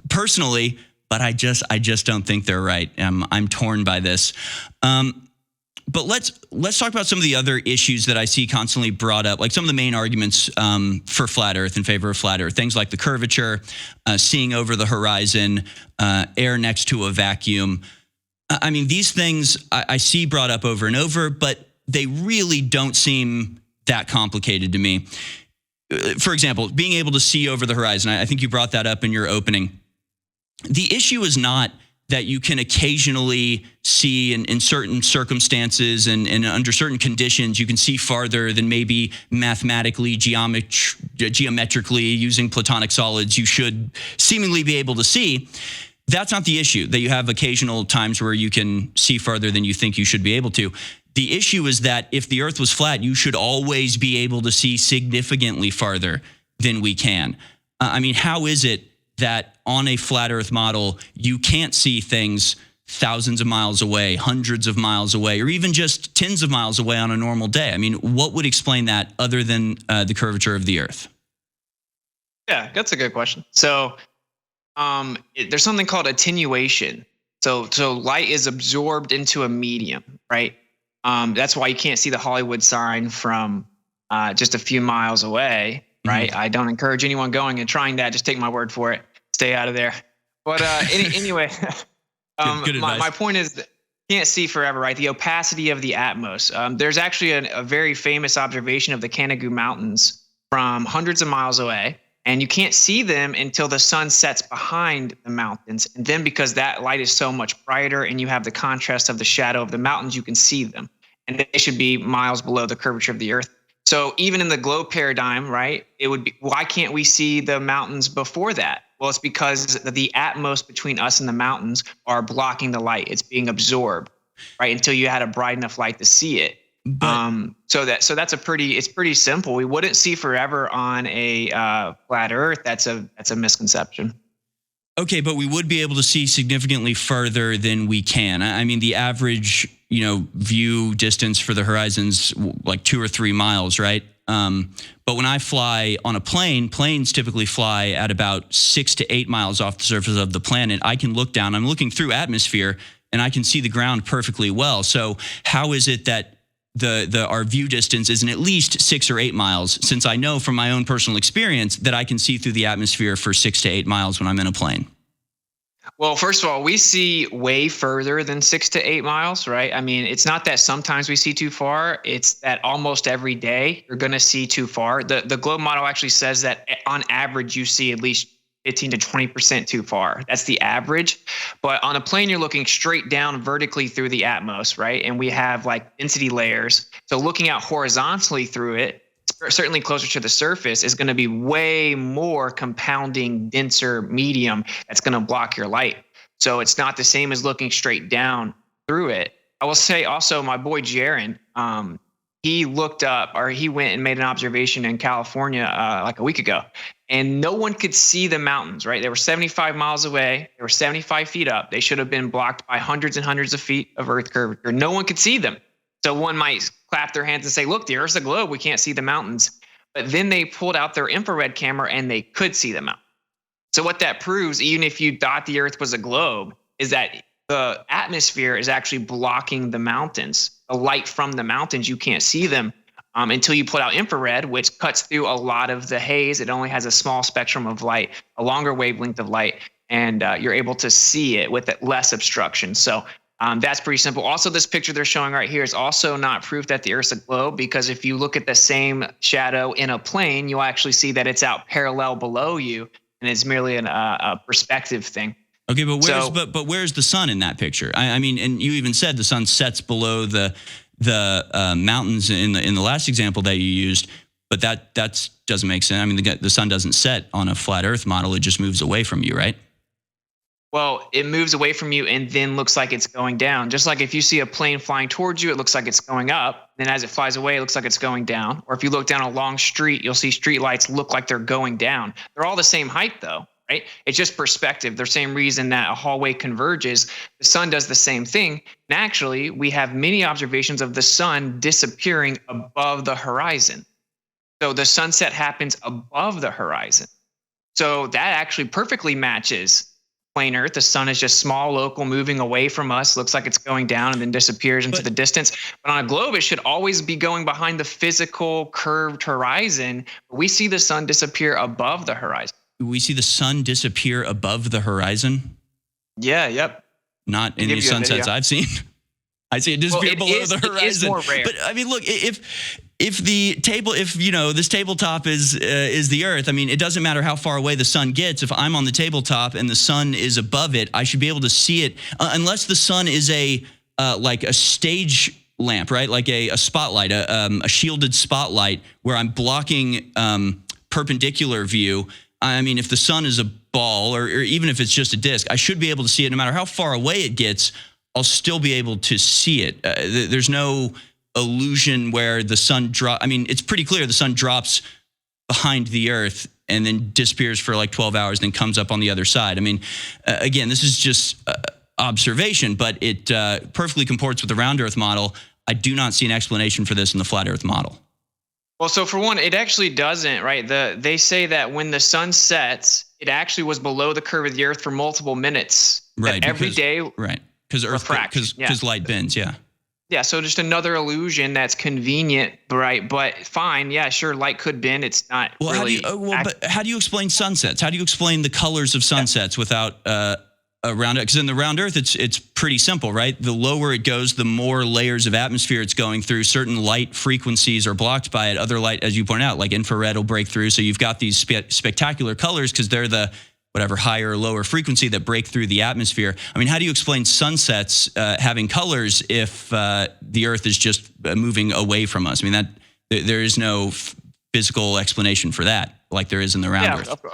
S1: personally, but I just don't think they're right. I'm torn by this. But let's talk about some of the other issues that I see constantly brought up, like some of the main arguments for flat Earth, in favor of flat Earth, things like the curvature, seeing over the horizon, air next to a vacuum. I mean, these things I see brought up over and over, but they really don't seem that complicated to me. For example, being able to see over the horizon, I think you brought that up in your opening. The issue is not that you can occasionally see in certain circumstances and under certain conditions, you can see farther than maybe mathematically, geometrically, using Platonic solids, you should seemingly be able to see. That's not the issue, that you have occasional times where you can see farther than you think you should be able to. The issue is that if the Earth was flat, you should always be able to see significantly farther than we can. I mean, how is it that on a flat Earth model, you can't see things thousands of miles away, hundreds of miles away, or even just tens of miles away on a normal day? I mean, what would explain that other than the curvature of the Earth?
S6: Yeah, that's a good question. So there's something called attenuation. So light is absorbed into a medium, right? That's why you can't see the Hollywood sign from just a few miles away, right? Mm-hmm. I don't encourage anyone going and trying that. Just take my word for it. Stay out of there. But anyway, good my point is that you can't see forever, right? The opacity of the atmos. There's actually a very famous observation of the Canigou Mountains from hundreds of miles away. And you can't see them until the sun sets behind the mountains. And then because that light is so much brighter and you have the contrast of the shadow of the mountains, you can see them. And they should be miles below the curvature of the Earth. So even in the globe paradigm, right, it would be, why can't we see the mountains before that? Well, it's because the atmos between us and the mountains are blocking the light. It's being absorbed, right, until you had a bright enough light to see it. So that's it's pretty simple. We wouldn't see forever on a flat Earth. That's a misconception.
S1: Okay, but we would be able to see significantly further than we can. I mean, the average, view distance for the horizon's like 2 or 3 miles, right? But when I fly on a plane, planes typically fly at about 6 to 8 miles off the surface of the planet. I can look down. I'm looking through atmosphere, and I can see the ground perfectly well. So how is it that our view distance isn't at least 6 or 8 miles, since I know from my own personal experience that I can see through the atmosphere for 6 to 8 miles when I'm in a plane?
S6: Well, first of all, we see way further than 6 to 8 miles, right? I mean, it's not that sometimes we see too far. It's that almost every day you're going to see too far. The globe model actually says that on average, you see at least 15 to 20% too far. That's the average. But on a plane, you're looking straight down vertically through the atmos, right? And we have like density layers. So looking out horizontally through it, certainly closer to the surface, is going to be way more compounding, denser medium that's going to block your light. So it's not the same as looking straight down through it. I will say also, my boy Jaron, he looked up, or he went and made an observation in California like a week ago, and no one could see the mountains, right? They were 75 miles away. They were 75 feet up. They should have been blocked by hundreds and hundreds of feet of Earth curvature. No one could see them. So one might clap their hands and say, look, the Earth's a globe. We can't see the mountains. But then they pulled out their infrared camera and they could see the mountains. So what that proves, even if you thought the Earth was a globe, is that the atmosphere is actually blocking the mountains. The light from the mountains, you can't see them until you put out infrared, which cuts through a lot of the haze. It only has a small spectrum of light, a longer wavelength of light, and you're able to see it with less obstruction. So that's pretty simple. Also, this picture they're showing right here is also not proof that the Earth's a globe, because if you look at the same shadow in a plane, you'll actually see that it's out parallel below you, and it's merely a perspective thing.
S1: Okay, but where's the sun in that picture? I mean, and you even said the sun sets below the mountains in the last example that you used, but that doesn't make sense. I mean, the sun doesn't set on a flat Earth model; it just moves away from you, right?
S6: Well, it moves away from you and then looks like it's going down. Just like if you see a plane flying towards you, it looks like it's going up. Then as it flies away, it looks like it's going down. Or if you look down a long street, you'll see street lights look like they're going down. They're all the same height though, right? It's just perspective. The same reason that a hallway converges, the sun does the same thing. And actually, we have many observations of the sun disappearing above the horizon. So the sunset happens above the horizon. So that actually perfectly matches plain Earth. The sun is just small, local, moving away from us, looks like it's going down and then disappears into the distance. But on a globe, it should always be going behind the physical curved horizon. We see the sun disappear above the horizon.
S1: We see the sun disappear above the horizon?
S6: Yeah, yep.
S1: Not in the sunsets I've seen. I see it disappear below the horizon.
S6: It is more rare.
S1: But I mean, look, if if this tabletop is the Earth, I mean, it doesn't matter how far away the sun gets. If I'm on the tabletop and the sun is above it, I should be able to see it, unless the sun is like a stage lamp, right? Like a spotlight, a shielded spotlight where I'm blocking perpendicular view. I mean, if the sun is a ball or even if it's just a disc, I should be able to see it no matter how far away it gets. I'll still be able to see it. There's no illusion where the sun I mean, it's pretty clear the sun drops behind the Earth and then disappears for like 12 hours, then comes up on the other side. I mean, again, this is just observation, but it perfectly comports with the round Earth model. I do not see an explanation for this in the flat Earth model.
S6: Well, so for one, it actually doesn't, right? They say that when the sun sets, it actually was below the curve of the Earth for multiple minutes.
S1: Right.
S6: Every day.
S1: Right. Because light bends. Yeah.
S6: Yeah. So just another illusion that's convenient, right? But fine. Yeah, sure. Light could bend. It's not really.
S1: But how do you explain sunsets? How do you explain the colors of sunsets without around it? Because in the round Earth, it's pretty simple, right? The lower it goes, the more layers of atmosphere it's going through. Certain light frequencies are blocked by it. Other light, as you point out, like infrared will break through. So you've got these spectacular colors because they're the whatever higher or lower frequency that break through the atmosphere. I mean, how do you explain sunsets having colors if the Earth is just moving away from us? I mean, there is no physical explanation for that, like there is in the round Earth.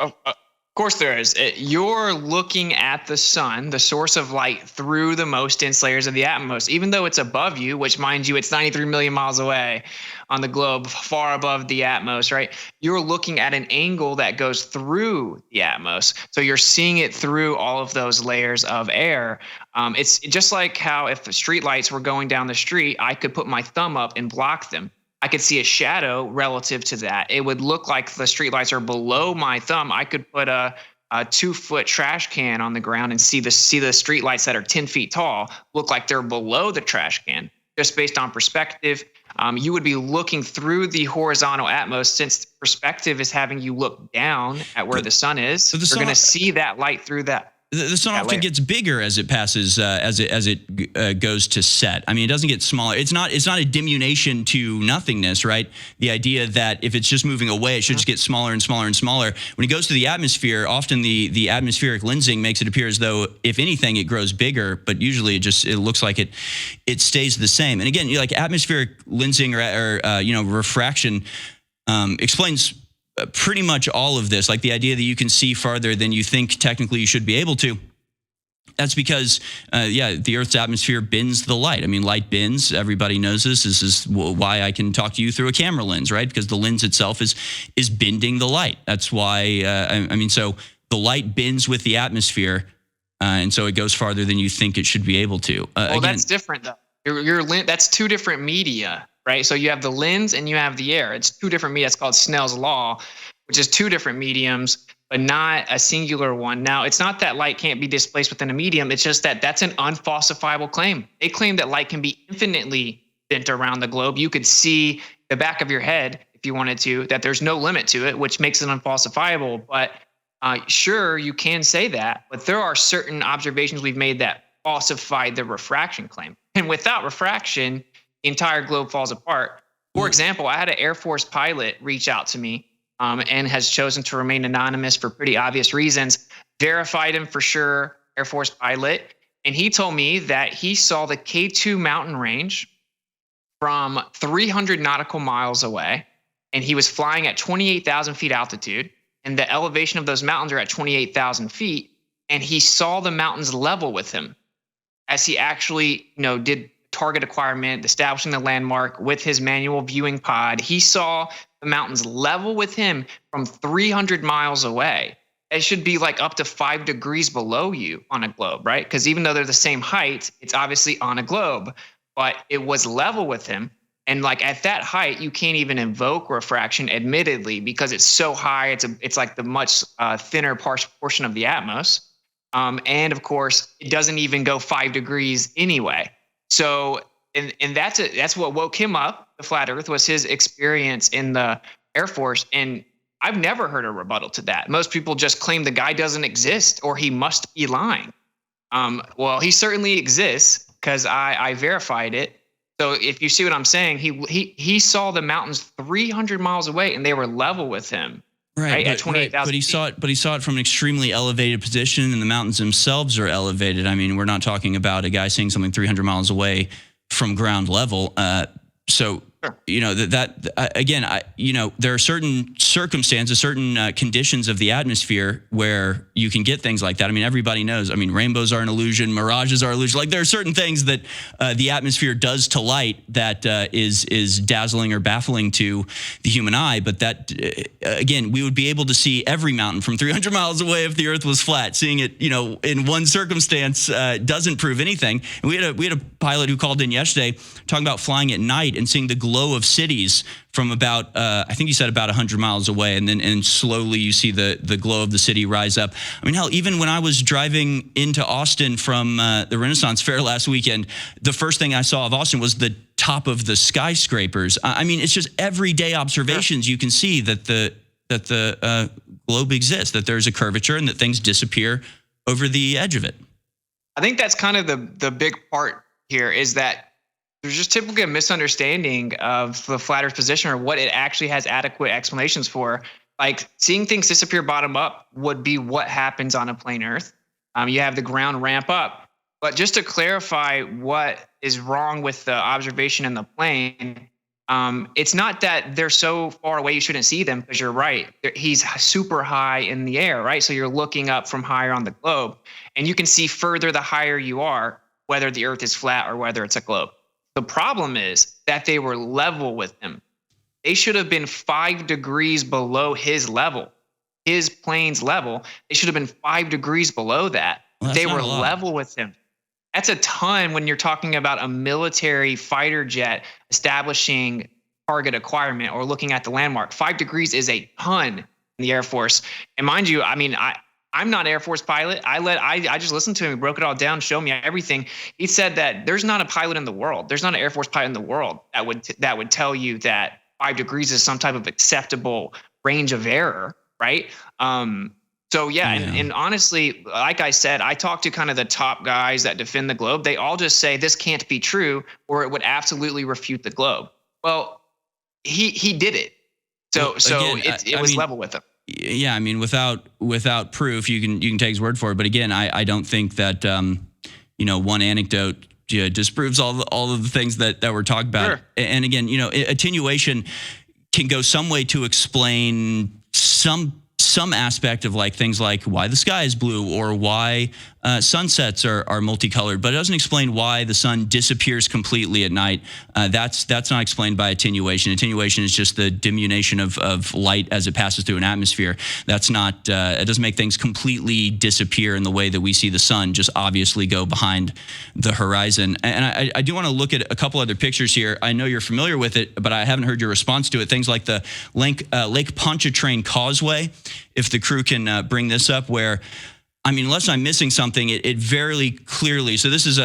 S6: Of course there is. You're looking at the sun, the source of light, through the most dense layers of the atmosphere. Even though it's above you, which, mind you, it's 93 million miles away on the globe, far above the atmosphere, right? You're looking at an angle that goes through the atmosphere. So you're seeing it through all of those layers of air. It's just like how if the street lights were going down the street, I could put my thumb up and block them. I could see a shadow relative to that. It would look like the streetlights are below my thumb. I could put a 2-foot trash can on the ground and see the streetlights that are 10 feet tall look like they're below the trash can, just based on perspective. You would be looking through the horizontal atmosphere, since perspective is having you look down at where the sun is. You're going to see that light through that.
S1: The sun often gets bigger as it passes, as it goes to set. I mean, it doesn't get smaller. It's not a diminution to nothingness, right? The idea that if it's just moving away, it should just get smaller and smaller and smaller. When it goes to the atmosphere, often the atmospheric lensing makes it appear as though, if anything, it grows bigger. But usually, it looks like it stays the same. And again, like atmospheric lensing or refraction explains pretty much all of this, like the idea that you can see farther than you think technically you should be able to. That's because, the Earth's atmosphere bends the light. I mean, light bends. Everybody knows this. This is why I can talk to you through a camera lens, right? Because the lens itself is bending the light. That's why, so the light bends with the atmosphere, and so it goes farther than you think it should be able to.
S6: Again, that's different, though. That's two different media. Right. So you have the lens and you have the air. It's two different media. It's called Snell's law, which is two different mediums, but not a singular one. Now, it's not that light can't be displaced within a medium. It's just that that's an unfalsifiable claim. They claim that light can be infinitely bent around the globe. You could see the back of your head if you wanted to, that there's no limit to it, which makes it unfalsifiable. But sure, you can say that. But there are certain observations we've made that falsify the refraction claim. And without refraction, the entire globe falls apart. For example, I had an Air Force pilot reach out to me and has chosen to remain anonymous for pretty obvious reasons. Verified him for sure, Air Force pilot. And he told me that he saw the K2 mountain range from 300 nautical miles away. And he was flying at 28,000 feet altitude. And the elevation of those mountains are at 28,000 feet. And he saw the mountains level with him as he actually, did target acquirement, establishing the landmark with his manual viewing pod. He saw the mountains level with him from 300 miles away. It should be like up to 5 degrees below you on a globe, right? Because even though they're the same height, it's obviously on a globe, but it was level with him. And like at that height, you can't even invoke refraction, admittedly, because it's so high. It's like the much thinner portion of the atmosphere. And of course, it doesn't even go 5 degrees anyway. So, and that's what woke him up. The flat Earth was his experience in the Air Force, and I've never heard a rebuttal to that. Most people just claim the guy doesn't exist or he must be lying. Well, he certainly exists because I verified it. So if you see what I'm saying, he saw the mountains 300 miles away, and they were level with him. Right, at 28,000.
S1: But he saw it from an extremely elevated position, and the mountains themselves are elevated. I mean, we're not talking about a guy seeing something 300 miles away from ground level. So, you know, again, there are certain circumstances, certain conditions of the atmosphere where you can get things like that. I mean, everybody knows. I mean, rainbows are an illusion, mirages are illusion. Like, there are certain things that the atmosphere does to light that is dazzling or baffling to the human eye. But that, again, we would be able to see every mountain from 300 miles away if the Earth was flat. Seeing it, in one circumstance doesn't prove anything. And we had a pilot who called in yesterday talking about flying at night and seeing the glow of cities from about, I think he said about 100 miles away, and slowly you see the glow of the city rise up. I mean, hell, even when I was driving into Austin from the Renaissance Fair last weekend, the first thing I saw of Austin was the top of the skyscrapers. I mean, it's just everyday observations. You can see that the globe exists, that there's a curvature, and that things disappear over the edge of it.
S6: I think that's kind of the big part here, is that there's just typically a misunderstanding of the flat Earth position, or what it actually has adequate explanations for. Like, seeing things disappear bottom up would be what happens on a plane Earth. You have the ground ramp up. But just to clarify what is wrong with the observation in the plane, it's not that they're so far away you shouldn't see them, because you're right. He's super high in the air, right? So you're looking up from higher on the globe, and you can see further the higher you are, whether the Earth is flat or whether it's a globe. The problem is that they were level with him. They should have been 5 degrees below his level, his plane's level. They should have been 5 degrees below that.
S1: Well,
S6: they were level with him. That's a ton when you're talking about a military fighter jet establishing target acquirement or looking at the landmark. 5 degrees is a ton in the Air Force. And mind you, I mean, I'm not an Air Force pilot. I just listened to him. He broke it all down, showed me everything. He said that there's not a pilot in the world. There's not an Air Force pilot in the world that would tell you that 5 degrees is some type of acceptable range of error, right? So yeah. And honestly, like I said, I talked to kind of the top guys that defend the globe. They all just say this can't be true, or it would absolutely refute the globe. Well, he did it. So it was level with him.
S1: Yeah, I mean, without proof, you can take his word for it. But again, I don't think that one anecdote disproves all of the things that we're talking about.
S6: Sure.
S1: And again, attenuation can go some way to explain some aspect of like things like why the sky is blue or why sunsets are multicolored, but it doesn't explain why the sun disappears completely at night. That's not explained by attenuation. Attenuation is just the diminution of light as it passes through an atmosphere. That's not, it doesn't make things completely disappear in the way that we see the sun just obviously go behind the horizon. And I do want to look at a couple other pictures here. I know you're familiar with it, but I haven't heard your response to it. Things like the Lake Pontchartrain Causeway, if the crew can bring this up, where, I mean, unless I'm missing something, it very clearly, so this is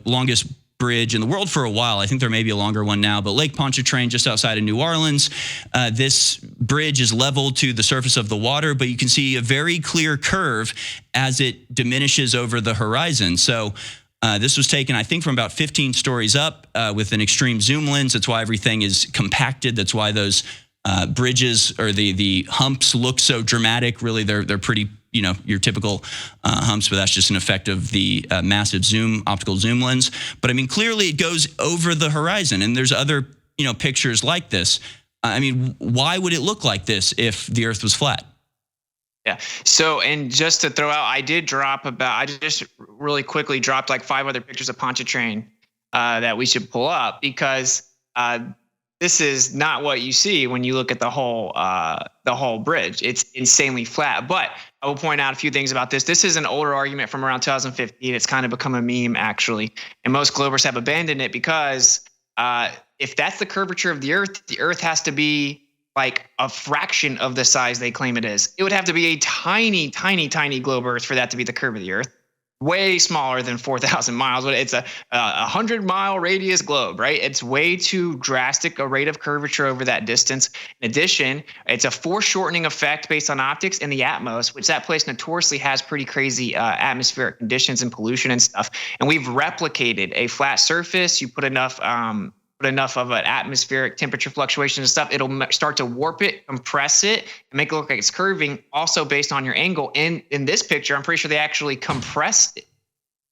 S1: longest bridge in the world for a while. I think there may be a longer one now, but Lake Pontchartrain just outside of New Orleans. This bridge is level to the surface of the water, but you can see a very clear curve as it diminishes over the horizon. So this was taken, I think, from about 15 stories up with an extreme zoom lens. That's why everything is compacted. That's why those bridges or the humps look so dramatic. Really, they're pretty, your typical humps, but that's just an effect of the massive optical zoom lens. But I mean, clearly it goes over the horizon, and there's other, pictures like this. I mean, why would it look like this if the Earth was flat?
S6: Yeah. So, and just to throw out, I just really quickly dropped like 5 other pictures of Pontchartrain that we should pull up, because this is not what you see when you look at the whole bridge. It's insanely flat. But I will point out a few things about this. This is an older argument from around 2015. It's kind of become a meme, actually. And most Globers have abandoned it because if that's the curvature of the Earth has to be like a fraction of the size they claim it is. It would have to be a tiny, tiny, tiny globe Earth for that to be the curve of the Earth. way smaller than 4,000 miles, but it's a 100-mile radius globe, right? It's way too drastic a rate of curvature over that distance. In addition, it's a foreshortening effect based on optics in the Atmos, which that place notoriously has pretty crazy atmospheric conditions and pollution and stuff. And we've replicated a flat surface. You put enough of an atmospheric temperature fluctuation and stuff, it'll start to warp it, compress it, and make it look like it's curving, also based on your angle. And in this picture, I'm pretty sure they actually compressed it.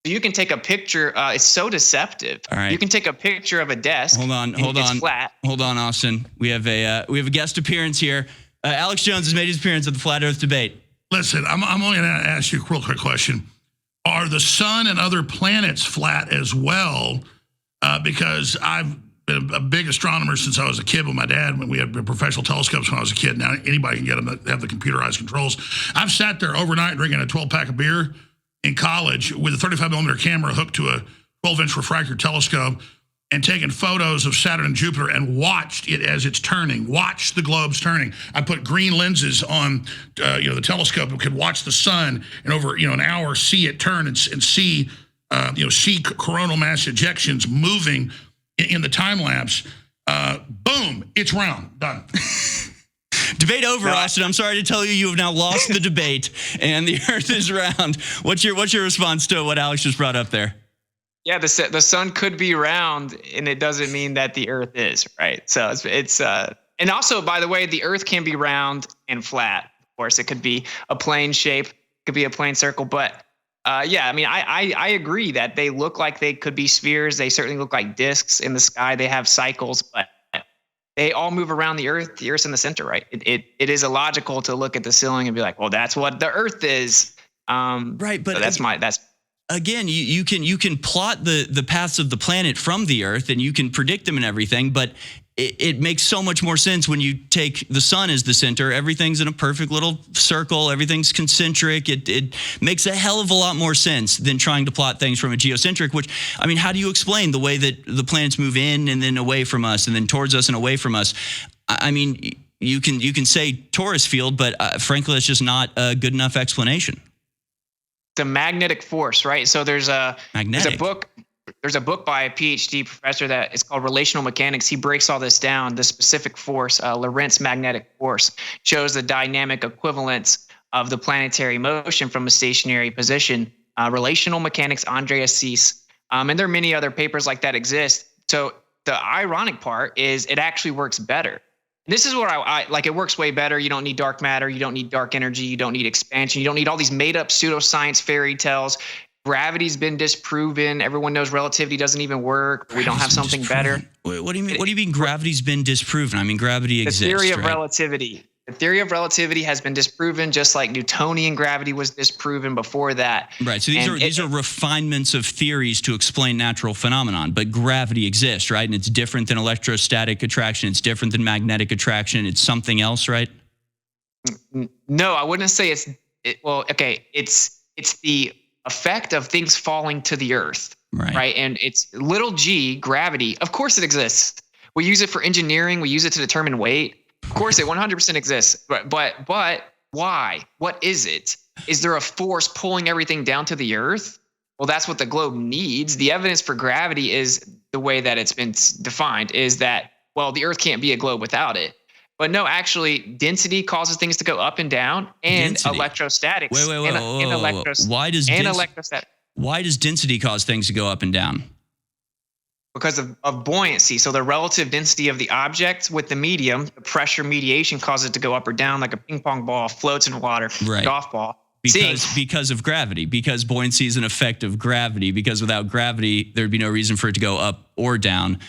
S6: So you can take a picture. It's so deceptive.
S1: All right.
S6: You can take a picture of a desk.
S1: Hold on,
S6: It's flat.
S1: Hold on, Austin. We have a guest appearance here. Alex Jones has made his appearance at the Flat Earth debate.
S2: Listen, I'm only going to ask you a real quick question. Are the sun and other planets flat as well? Because I've been a big astronomer since I was a kid with my dad when we had professional telescopes when I was a kid. Now anybody can get them that have the computerized controls. I've sat there overnight drinking a 12-pack of beer in college with a 35mm camera hooked to a 12-inch refractor telescope and taken photos of Saturn and Jupiter and watched it as it's turning, watched the globes turning. I put green lenses on the telescope and could watch the sun and over an hour see it turn and see coronal mass ejections moving in the time lapse. Boom, it's round, done.
S1: Debate over, Austin. I'm sorry to tell you, you have now lost the debate, and the Earth is round. What's your response to what Alex just brought up there?
S6: Yeah, the sun could be round, and it doesn't mean that the Earth is, right? So it's and also, by the way, the Earth can be round and flat. Of course, it could be a plane shape, it could be a plane circle, but yeah, I mean, I agree that they look like they could be spheres. They certainly look like discs in the sky. They have cycles, but they all move around the Earth. The Earth's in the center, right? It is illogical to look at the ceiling and be like, well, that's what the Earth is.
S1: Right, but
S6: so
S1: again, you can plot the paths of the planet from the Earth and you can predict them and everything, but it makes so much more sense when you take the sun as the center. Everything's in a perfect little circle. Everything's concentric. It makes a hell of a lot more sense than trying to plot things from a geocentric, which, I mean, how do you explain the way that the planets move in and then away from us and then towards us and away from us? I mean, you can say torus field, but frankly, that's just not a good enough explanation.
S6: The magnetic force, right? So there's a book by a PhD professor that is called Relational Mechanics. He breaks all this down. The specific force, Lorentz magnetic force, shows the dynamic equivalence of the planetary motion from a stationary position. Relational Mechanics, Andreas Seiss. And there are many other papers like that exist. So the ironic part is it actually works better. This is what I like. It works way better. You don't need dark matter. You don't need dark energy. You don't need expansion. You don't need all these made up pseudoscience fairy tales. Gravity's been disproven. Everyone knows relativity doesn't even work. We don't have something better.
S1: Wait, what do you mean? What do you mean gravity's been disproven? I mean, gravity exists.
S6: The theory of relativity. The theory of relativity has been disproven, just like Newtonian gravity was disproven before that.
S1: Right. So these are refinements of theories to explain natural phenomenon, but gravity exists, right? And it's different than electrostatic attraction. It's different than magnetic attraction. It's something else, right?
S6: No, I wouldn't say it's. It's the effect of things falling to the Earth, right? And it's little g, gravity. Of course, it exists. We use it for engineering. We use it to determine weight. Of course, it 100% exists, but why? What is it? Is there a force pulling everything down to the Earth? Well, that's what the globe needs. The evidence for gravity is the way that it's been defined is that, well, the Earth can't be a globe without it. But no, actually, density causes things to go up and down, and electrostatics.
S1: Why does density cause things to go up and down?
S6: Because of buoyancy. So the relative density of the object with the medium, the pressure mediation causes it to go up or down like a ping pong ball floats in water, golf ball.
S1: Because of gravity, because buoyancy is an effect of gravity, because without gravity, there'd be no reason for it to go up or down.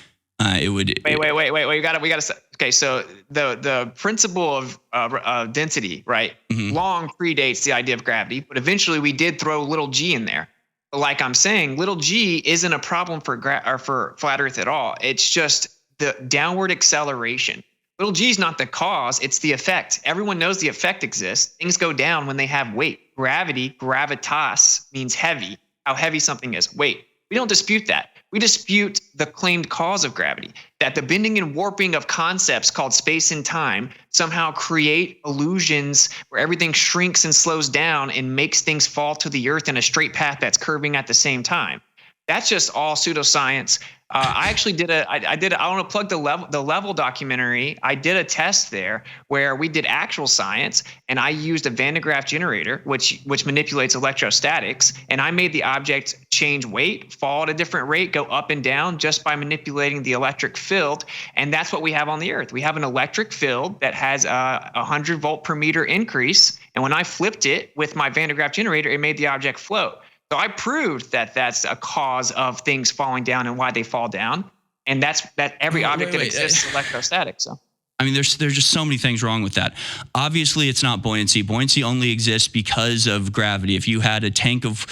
S1: It would. Wait.
S6: We got to. Okay. So the principle of density, right? Mm-hmm. Long predates the idea of gravity, but eventually we did throw little g in there. Like I'm saying, little g isn't a problem for flat Earth at all. It's just the downward acceleration. Little g is not the cause; it's the effect. Everyone knows the effect exists. Things go down when they have weight. Gravity, gravitas, means heavy. How heavy something is. Weight. We don't dispute that. We dispute the claimed cause of gravity, that the bending and warping of concepts called space and time somehow create illusions where everything shrinks and slows down and makes things fall to the earth in a straight path that's curving at the same time. That's just all pseudoscience. I actually did I want to plug the level documentary. I did a test there where we did actual science, and I used a Van de Graaff generator, which manipulates electrostatics, and I made the object change weight, fall at a different rate, go up and down just by manipulating the electric field. And that's what we have on the Earth. We have an electric field that has a 100 volt per meter increase, and when I flipped it with my Van de Graaff generator, it made the object float. So I proved that that's a cause of things falling down and why they fall down, and that every object that exists is electrostatic. So,
S1: I mean, there's just so many things wrong with that. Obviously, it's not buoyancy. Buoyancy only exists because of gravity. If you had a tank of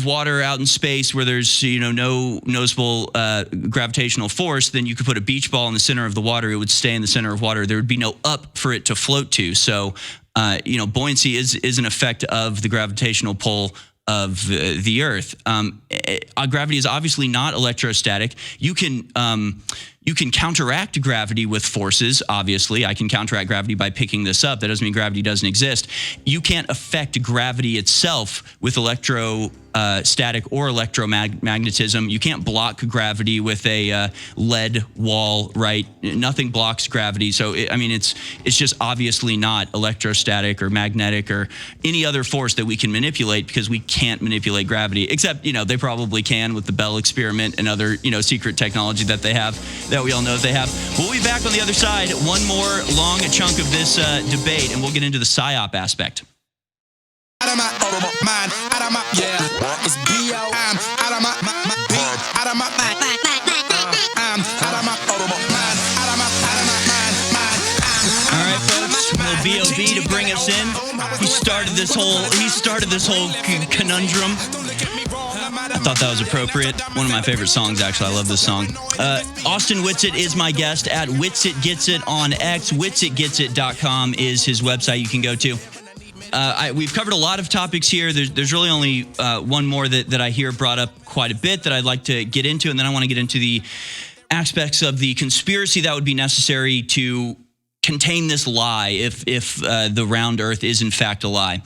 S1: water out in space where there's no noticeable gravitational force, then you could put a beach ball in the center of the water. It would stay in the center of water. There would be no up for it to float to. So, buoyancy is an effect of the gravitational pull of the Earth. Gravity is obviously not electrostatic. You can counteract gravity with forces. Obviously, I can counteract gravity by picking this up. That doesn't mean gravity doesn't exist. You can't affect gravity itself with electrostatic or electromagnetism. You can't block gravity with a lead wall, right? Nothing blocks gravity. So, it's just obviously not electrostatic or magnetic or any other force that we can manipulate, because we can't manipulate gravity, except, they probably can with the Bell experiment and other, secret technology that they have, that we all know that they have. We'll be back on the other side. One more long chunk of this debate, and we'll get into the PSYOP aspect.
S8: Out of my mind, out of my, yeah, it's B.O. I'm out of my beat, out of my mind, I'm out of my mind, out of my mind.
S1: All right, folks, a little B.O.B. to bring us in. He started this whole conundrum. I thought that was appropriate. One of my favorite songs, actually. I love this song. Austin Witsit is my guest at Witsit Gets It on X. WitsitGetsIt.com is his website you can go to. We've covered a lot of topics here. There's really only one more that I hear brought up quite a bit that I'd like to get into, and then I want to get into the aspects of the conspiracy that would be necessary to contain this lie if the round Earth is in fact a lie.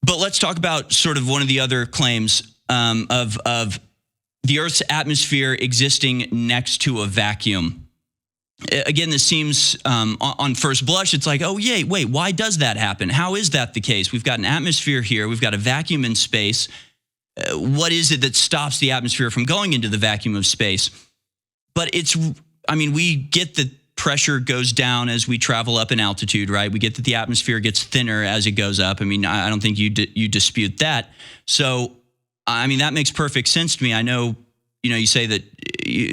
S1: But let's talk about sort of one of the other claims of the Earth's atmosphere existing next to a vacuum. Again, this seems on first blush, it's like, oh, yay, wait, why does that happen? How is that the case? We've got an atmosphere here. We've got a vacuum in space. What is it that stops the atmosphere from going into the vacuum of space? But we get that pressure goes down as we travel up in altitude, right? We get that the atmosphere gets thinner as it goes up. I don't think you dispute that. So, that makes perfect sense to me. I know, you say that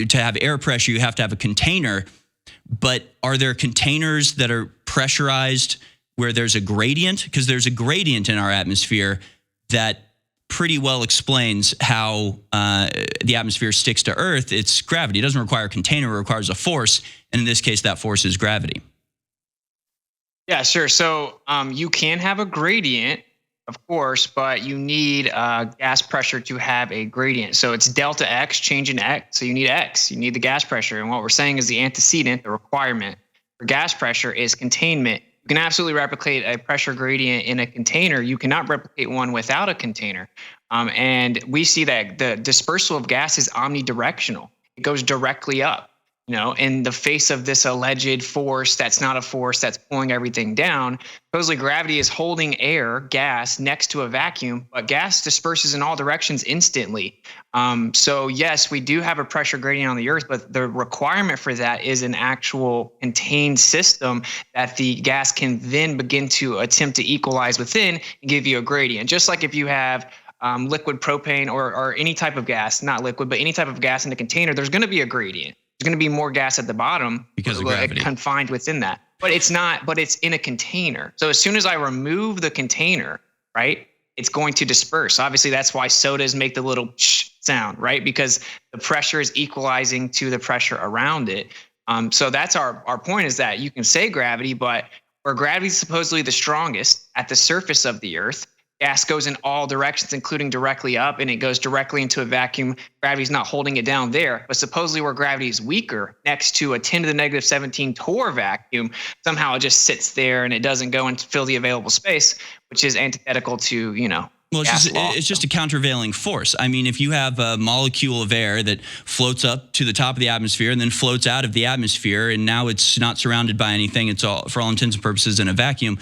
S1: to have air pressure, you have to have a container. But are there containers that are pressurized where there's a gradient? Because there's a gradient in our atmosphere that pretty well explains how the atmosphere sticks to Earth. It's gravity. It doesn't require a container. It requires a force. And in this case, that force is gravity.
S6: Yeah, sure. So you can have a gradient, of course, but you need gas pressure to have a gradient. So it's delta X, change in X. So you need X. You need the gas pressure. And what we're saying is the antecedent, the requirement for gas pressure is containment. You can absolutely replicate a pressure gradient in a container. You cannot replicate one without a container. And we see that the dispersal of gas is omnidirectional. It goes directly up. In the face of this alleged force that's not a force that's pulling everything down. Supposedly gravity is holding air, gas, next to a vacuum, but gas disperses in all directions instantly. So yes, we do have a pressure gradient on the Earth, but the requirement for that is an actual contained system that the gas can then begin to attempt to equalize within and give you a gradient. Just like if you have liquid propane or any type of gas, not liquid, but any type of gas in the container, there's going to be a gradient. There's going to be more gas at the bottom
S1: because of gravity
S6: confined within that. But it's not, but it's in a container. So as soon as I remove the container, right, it's going to disperse. Obviously, that's why sodas make the little shh sound, right? Because the pressure is equalizing to the pressure around it. So that's our point, is that you can say gravity, but where gravity is supposedly the strongest at the surface of the Earth, gas goes in all directions, including directly up, and it goes directly into a vacuum. Gravity's not holding it down there. But supposedly where gravity is weaker, next to a 10 to the negative 17 torr vacuum, somehow it just sits there and it doesn't go and fill the available space, which is antithetical to,
S1: Well,
S6: gas law.
S1: it's just a countervailing force. I mean, if you have a molecule of air that floats up to the top of the atmosphere and then floats out of the atmosphere, and now it's not surrounded by anything, it's all, for all intents and purposes, in a vacuum,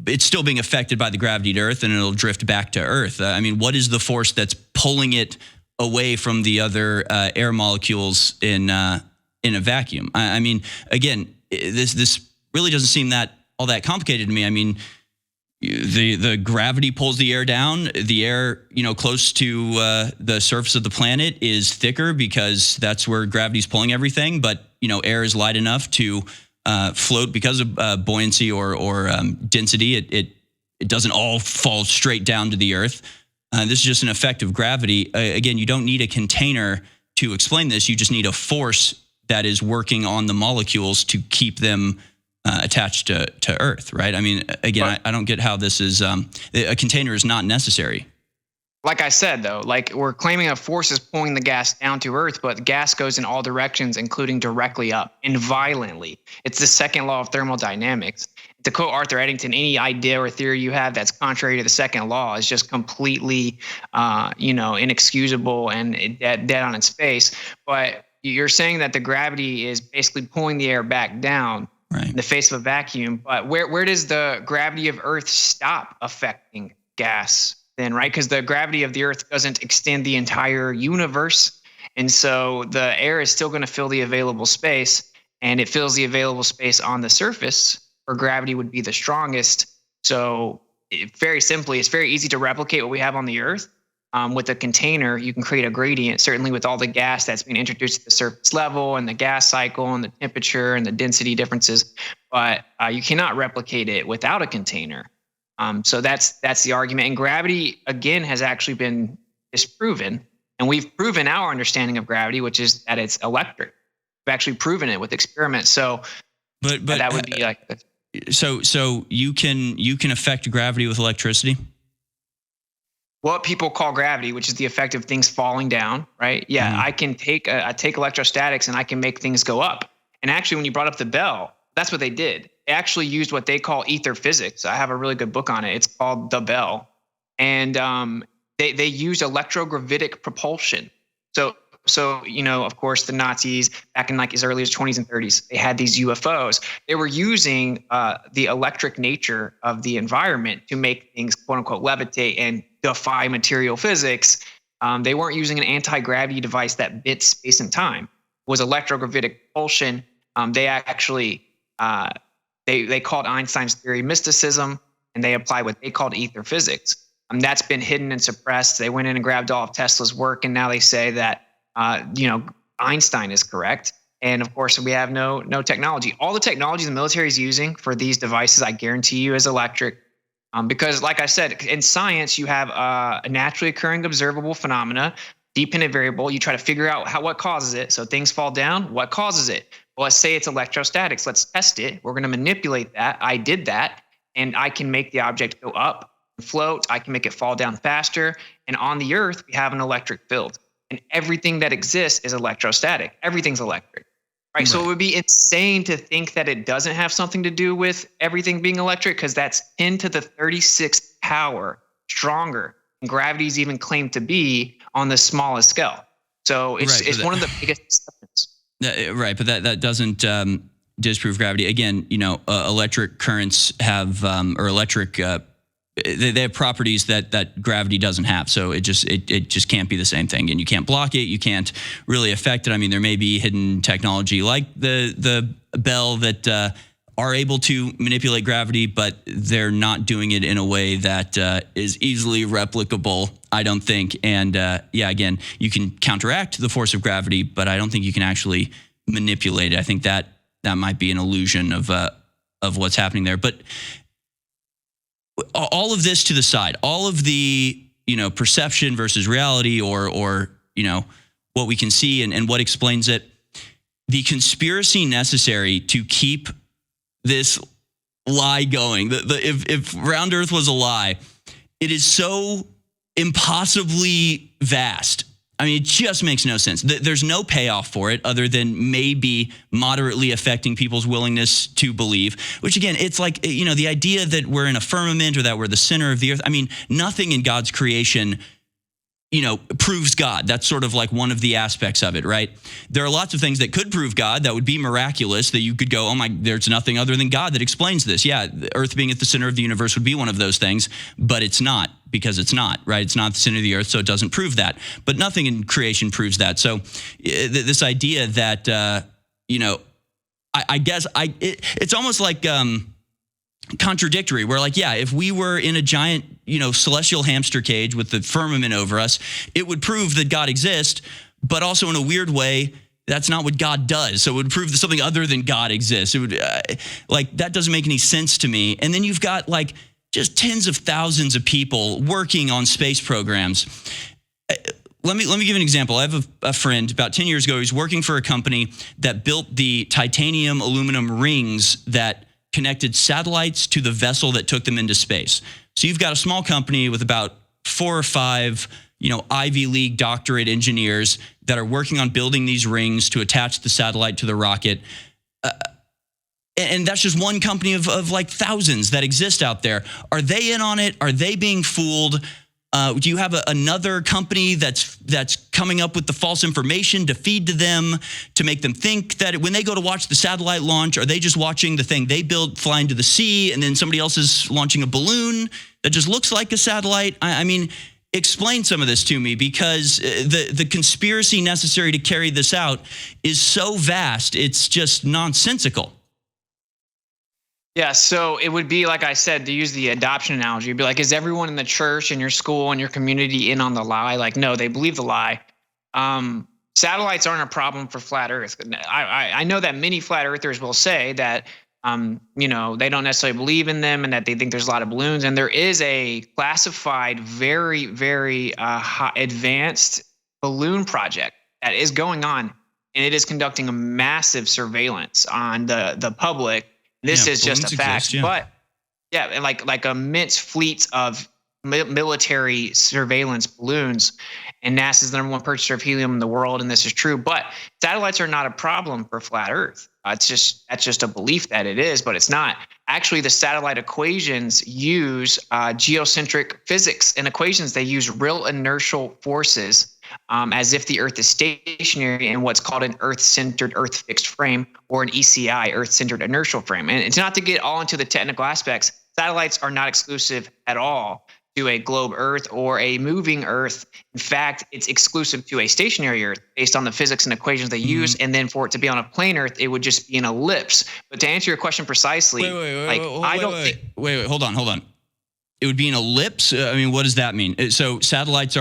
S1: it's still being affected by the gravity to Earth, and it'll drift back to Earth. I mean, what is the force that's pulling it away from the other air molecules in a vacuum? I mean, again, this really doesn't seem all that complicated to me. I mean, the gravity pulls the air down. The air, close to the surface of the planet is thicker because that's where gravity's pulling everything. But air is light enough to float because of buoyancy or density. It doesn't all fall straight down to the Earth. This is just an effect of gravity. Again, you don't need a container to explain this. You just need a force that is working on the molecules to keep them attached to Earth, right? I mean, again, I don't get how this is. A container is not necessary.
S6: Like I said, though, like we're claiming a force is pulling the gas down to Earth, but gas goes in all directions, including directly up and violently. It's the second law of thermodynamics. To quote Arthur Eddington, any idea or theory you have that's contrary to the second law is just completely, inexcusable and dead on its face. But you're saying that the gravity is basically pulling the air back down. Right. In the face of a vacuum. But where does the gravity of Earth stop affecting gas then, right? Because the gravity of the Earth doesn't extend the entire universe. And so the air is still going to fill the available space, and it fills the available space on the surface where gravity would be the strongest. So very simply, it's very easy to replicate what we have on the Earth. With a container, you can create a gradient, certainly with all the gas that's being introduced at the surface level and the gas cycle and the temperature and the density differences. But you cannot replicate it without a container. So that's the argument. And gravity, again, has actually been disproven. And we've proven our understanding of gravity, which is that it's electric. We've actually proven it with experiments. So but that would be like...
S1: So you can affect gravity with electricity?
S6: What people call gravity, which is the effect of things falling down, right? Yeah, I can take electrostatics and I can make things go up. And actually, when you brought up the bell, that's what they did. They actually used what they call ether physics. I have a really good book on it. It's called The Bell. And they used electrogravitic propulsion. So of course, the Nazis back in like as early as 20s and 30s, they had these UFOs. They were using the electric nature of the environment to make things quote unquote levitate and defy material physics. They weren't using an anti-gravity device that bit space and time. It was electrogravitic propulsion. They actually they called Einstein's theory mysticism, and they applied what they called ether physics. That's been hidden and suppressed. They went in and grabbed all of Tesla's work, and now they say that Einstein is correct. And of course, we have no technology. All the technology the military is using for these devices, I guarantee you, is electric. Because like I said, in science, you have a naturally occurring observable phenomena, dependent variable. You try to figure out what causes it. So things fall down. What causes it? Well, let's say it's electrostatics. Let's test it. We're going to manipulate that. I did that, and I can make the object go up and float. I can make it fall down faster. And on the Earth, we have an electric field. And everything that exists is electrostatic. Everything's electric. Right. So it would be insane to think that it doesn't have something to do with everything being electric, because that's 10 to the 36th power stronger than gravity's even claimed to be on the smallest scale. So it's one of the biggest exceptions.
S1: Right, but that doesn't disprove gravity. Again, electric currents have or electric they have properties that gravity doesn't have. So it just can't be the same thing, and you can't block it. You can't really affect it. I mean, there may be hidden technology like the bell that are able to manipulate gravity, but they're not doing it in a way that is easily replicable, I don't think. And again, you can counteract the force of gravity, but I don't think you can actually manipulate it. I think that might be an illusion of what's happening there. But all of this to the side, all of the perception versus reality, or what we can see and what explains it, the conspiracy necessary to keep this lie going. If round Earth was a lie, it is so impossibly vast. I mean, it just makes no sense. There's no payoff for it other than maybe moderately affecting people's willingness to believe, which again, it's like, the idea that we're in a firmament or that we're the center of the earth. I mean, nothing in God's creation, proves God. That's sort of like one of the aspects of it, right? There are lots of things that could prove God that would be miraculous, that you could go, there's nothing other than God that explains this. Yeah, the earth being at the center of the universe would be one of those things, but it's not, because it's not, right? It's not the center of the earth, so it doesn't prove that. But nothing in creation proves that. So this idea that, I guess it's almost like contradictory, where like, yeah, if we were in a giant, celestial hamster cage with the firmament over us, it would prove that God exists, but also in a weird way, that's not what God does. So it would prove that something other than God exists. It would that doesn't make any sense to me. And then you've got like just tens of thousands of people working on space programs. Let me give you an example. I have a friend about 10 years ago. He's working for a company that built the titanium aluminum rings that connected satellites to the vessel that took them into space. So you've got a small company with about 4 or 5, Ivy League doctorate engineers that are working on building these rings to attach the satellite to the rocket. And that's just one company of like thousands that exist out there. Are they in on it? Are they being fooled? Do you have another company that's coming up with the false information to feed to them, to make them think that when they go to watch the satellite launch, are they just watching the thing they built fly into the sea, and then somebody else is launching a balloon that just looks like a satellite? I mean, explain some of this to me, because the conspiracy necessary to carry this out is so vast, it's just nonsensical.
S6: Yeah, so it would be, like I said, to use the adoption analogy, it'd be like, is everyone in the church and your school and your community in on the lie? Like, no, they believe the lie. Satellites aren't a problem for flat Earth. I know that many flat earthers will say that, they don't necessarily believe in them and that they think there's a lot of balloons. And there is a classified, very, very advanced balloon project that is going on, and it is conducting a massive surveillance on the public. This is just a fact, but and like immense fleets of military surveillance balloons, and NASA's the #1 purchaser of helium in the world, and this is true. But satellites are not a problem for flat Earth. That's just a belief that it is, but it's not. Actually, the satellite equations use geocentric physics and equations. They use real inertial forces, as if the Earth is stationary in what's called an Earth-centered, Earth-fixed frame, or an ECI, Earth-centered inertial frame. And it's not to get all into the technical aspects. Satellites are not exclusive at all to a globe Earth or a moving Earth. In fact, it's exclusive to a stationary Earth based on the physics and equations they use. And then for it to be on a plane Earth, it would just be an ellipse. But to answer your question precisely,
S1: wait, hold on. It would be an ellipse? I mean, what does that mean? So satellites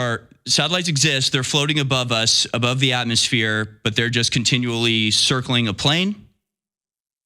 S1: exist. They're floating above us, above the atmosphere, but they're just continually circling a plane?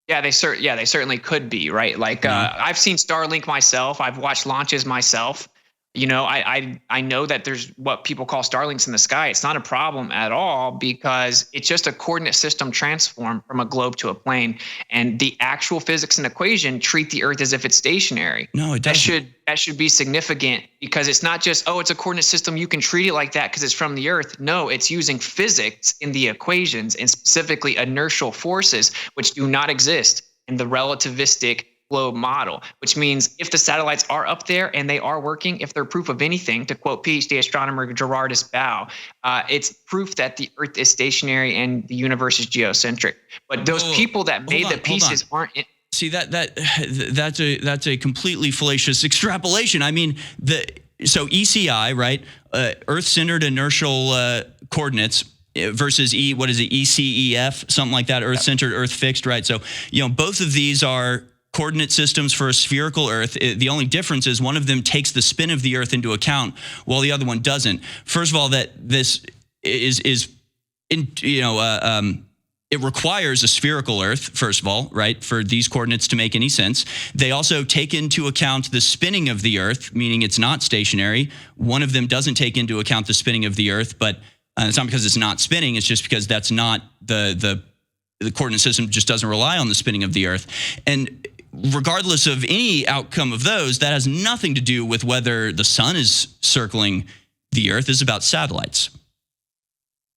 S6: Yeah, they certainly could be, right? Like I've seen Starlink myself. I've watched launches myself. I know that there's what people call Starlinks in the sky. It's not a problem at all, because it's just a coordinate system transform from a globe to a plane, and the actual physics and equation treat the Earth as if it's stationary.
S1: No, it doesn't.
S6: That should be significant, because it's not just, it's a coordinate system, you can treat it like that because it's from the Earth. No, it's using physics in the equations, and specifically inertial forces, which do not exist in the relativistic globe model, which means if the satellites are up there and they are working, if they're proof of anything, to quote PhD astronomer Gerardus Bow, it's proof that the Earth is stationary and the universe is geocentric. But those people that made the pieces aren't.
S1: See, that's a completely fallacious extrapolation. I mean, so ECI, right? Earth-centered inertial coordinates versus ECEF, something like that. Earth-centered, Earth-fixed, right? So both of these are coordinate systems for a spherical Earth. The only difference is one of them takes the spin of the Earth into account, while the other one doesn't. First of all, that this it requires a spherical Earth, first of all, right, for these coordinates to make any sense. They also take into account the spinning of the Earth, meaning it's not stationary. One of them doesn't take into account the spinning of the Earth, but it's not because it's not spinning. It's just because that's not the coordinate system just doesn't rely on the spinning of the Earth. And regardless of any outcome of those, that has nothing to do with whether the sun is circling the Earth. It's about satellites.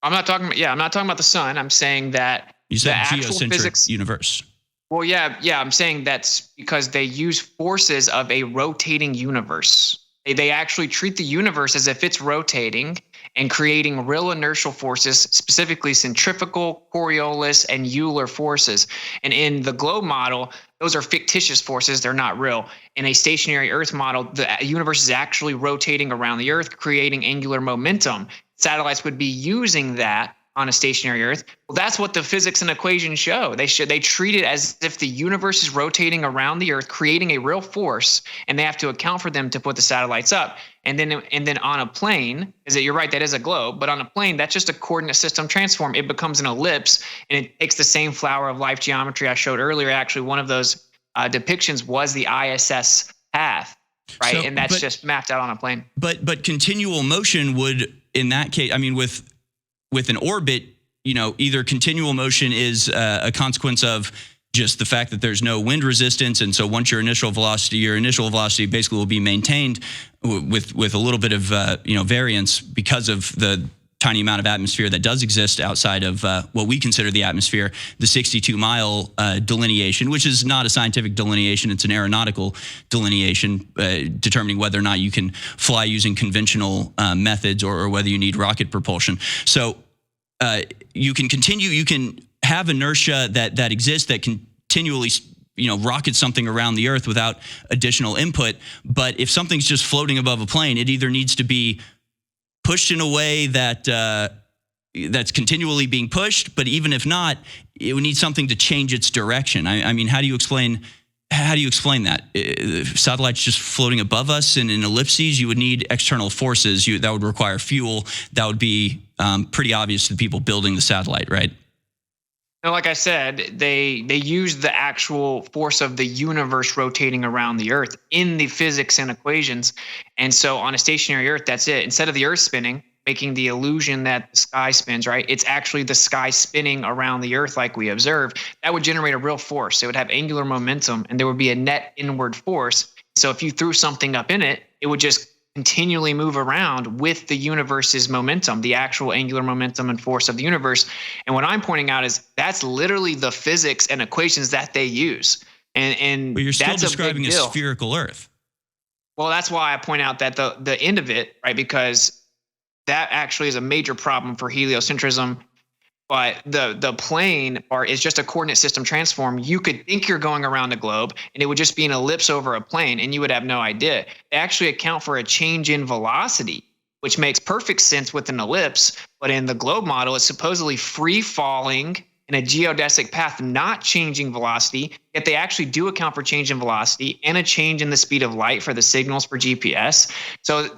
S6: I'm not talking about the sun. I'm saying that
S1: You said
S6: the actual
S1: geocentric
S6: physics
S1: universe.
S6: Well, yeah, I'm saying that's because they use forces of a rotating universe. They actually treat the universe as if it's rotating and creating real inertial forces, specifically centrifugal, Coriolis, and Euler forces. And in the globe model, those are fictitious forces. They're not real. In a stationary Earth model, the universe is actually rotating around the Earth, creating angular momentum. Satellites would be using that on a stationary Earth. Well, that's what the physics and equations show. They treat it as if the universe is rotating around the Earth, creating a real force, and they have to account for them to put the satellites up. And then on a plane, you're right, that is a globe, but on a plane, that's just a coordinate system transform. It becomes an ellipse, and it takes the same flower of life geometry I showed earlier. Actually, one of those depictions was the ISS path, right? And that's just mapped out on a plane.
S1: But continual motion would, in that case, I mean, with an orbit, either continual motion is a consequence of just the fact that there's no wind resistance, and so once your initial velocity basically will be maintained with a little bit of variance because of the tiny amount of atmosphere that does exist outside of what we consider the atmosphere, the 62-mile delineation, which is not a scientific delineation, it's an aeronautical delineation, determining whether or not you can fly using conventional methods or whether you need rocket propulsion. So you can have inertia that exists that continually rocket something around the Earth without additional input. But if something's just floating above a plane, it either needs to be pushed in a way that that's continually being pushed, but even if not, it would need something to change its direction. I mean, how do you explain that? If satellites just floating above us in ellipses, you would need external forces. That would require fuel. That would be pretty obvious to the people building the satellite, right?
S6: No, like I said, they use the actual force of the universe rotating around the Earth in the physics and equations. And so on a stationary Earth, that's it. Instead of the Earth spinning, making the illusion that the sky spins, right? It's actually the sky spinning around the Earth like we observe. That would generate a real force. It would have angular momentum, and there would be a net inward force. So if you threw something up in it, it would just continually move around with the universe's momentum, the actual angular momentum and force of the universe. And what I'm pointing out is that's literally the physics and equations that they use. And
S1: but you're still
S6: that's
S1: describing a spherical Earth.
S6: Well, that's why I point out that the end of it, right? Because that actually is a major problem for heliocentrism. But the plane part is just a coordinate system transform. You could think you're going around a globe, and it would just be an ellipse over a plane, and you would have no idea. They actually account for a change in velocity, which makes perfect sense with an ellipse. But in the globe model, it's supposedly free falling in a geodesic path, not changing velocity. Yet they actually do account for change in velocity and a change in the speed of light for the signals for GPS. So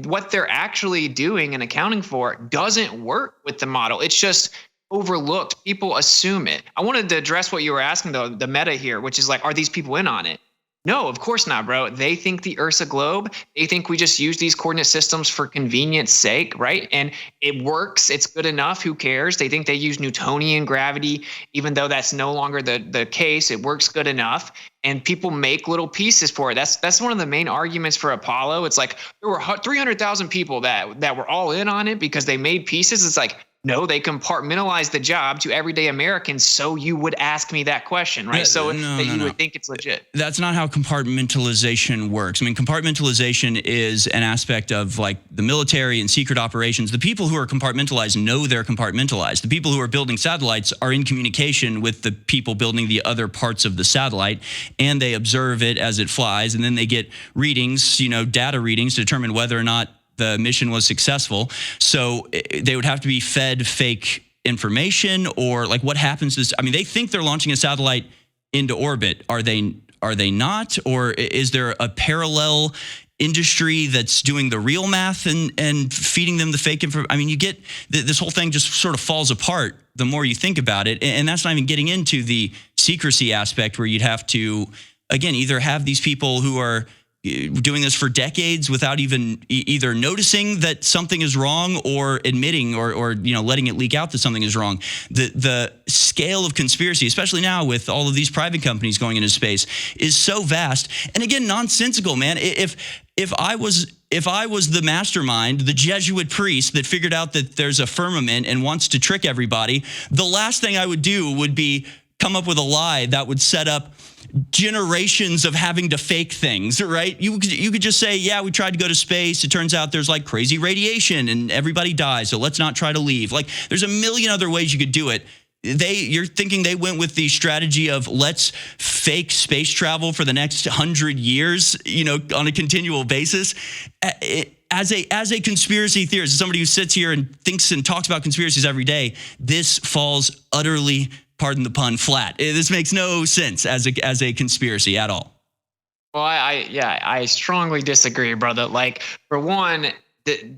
S6: what they're actually doing and accounting for doesn't work with the model. It's just overlooked. People assume it. I wanted to address what you were asking, though, the meta here, which is like, are these people in on it? No, of course not, bro. They think the Earth's a globe. They think we just use these coordinate systems for convenience sake, right? And it works. It's good enough. Who cares? They think they use Newtonian gravity, even though that's no longer the case. It works good enough. And people make little pieces for it. That's one of the main arguments for Apollo. It's like there were 300,000 people that were all in on it because they made pieces. It's like, no, they compartmentalized the job to everyday Americans, so you would ask me that question, right? You would think it's legit.
S1: That's not how compartmentalization works. I mean, compartmentalization is an aspect of like the military and secret operations. The people who are compartmentalized know they're compartmentalized. The people who are building satellites are in communication with the people building the other parts of the satellite, and they observe it as it flies, and then they get readings, data readings to determine whether or not the mission was successful. So they would have to be fed fake information, or like what happens to this? I mean, they think they're launching a satellite into orbit. Are they not? Or is there a parallel industry that's doing the real math and feeding them the fake information? I mean, you get this whole thing just sort of falls apart the more you think about it. And that's not even getting into the secrecy aspect, where you'd have to, again, either have these people who are doing this for decades without even either noticing that something is wrong or admitting or letting it leak out that something is wrong. The scale of conspiracy, especially now with all of these private companies going into space, is so vast. And again, nonsensical, man. If I was the mastermind, the Jesuit priest that figured out that there's a firmament and wants to trick everybody, the last thing I would do would be come up with a lie that would set up generations of having to fake things, right? You could just say, yeah, we tried to go to space. It turns out there's like crazy radiation and everybody dies, so let's not try to leave. Like, there's a million other ways you could do it. You're thinking they went with the strategy of let's fake space travel for the next 100 years, on a continual basis. As a conspiracy theorist, as somebody who sits here and thinks and talks about conspiracies every day, this falls utterly, pardon the pun, flat. This makes no sense as a conspiracy at all.
S6: Well, I strongly disagree, brother. Like, for one,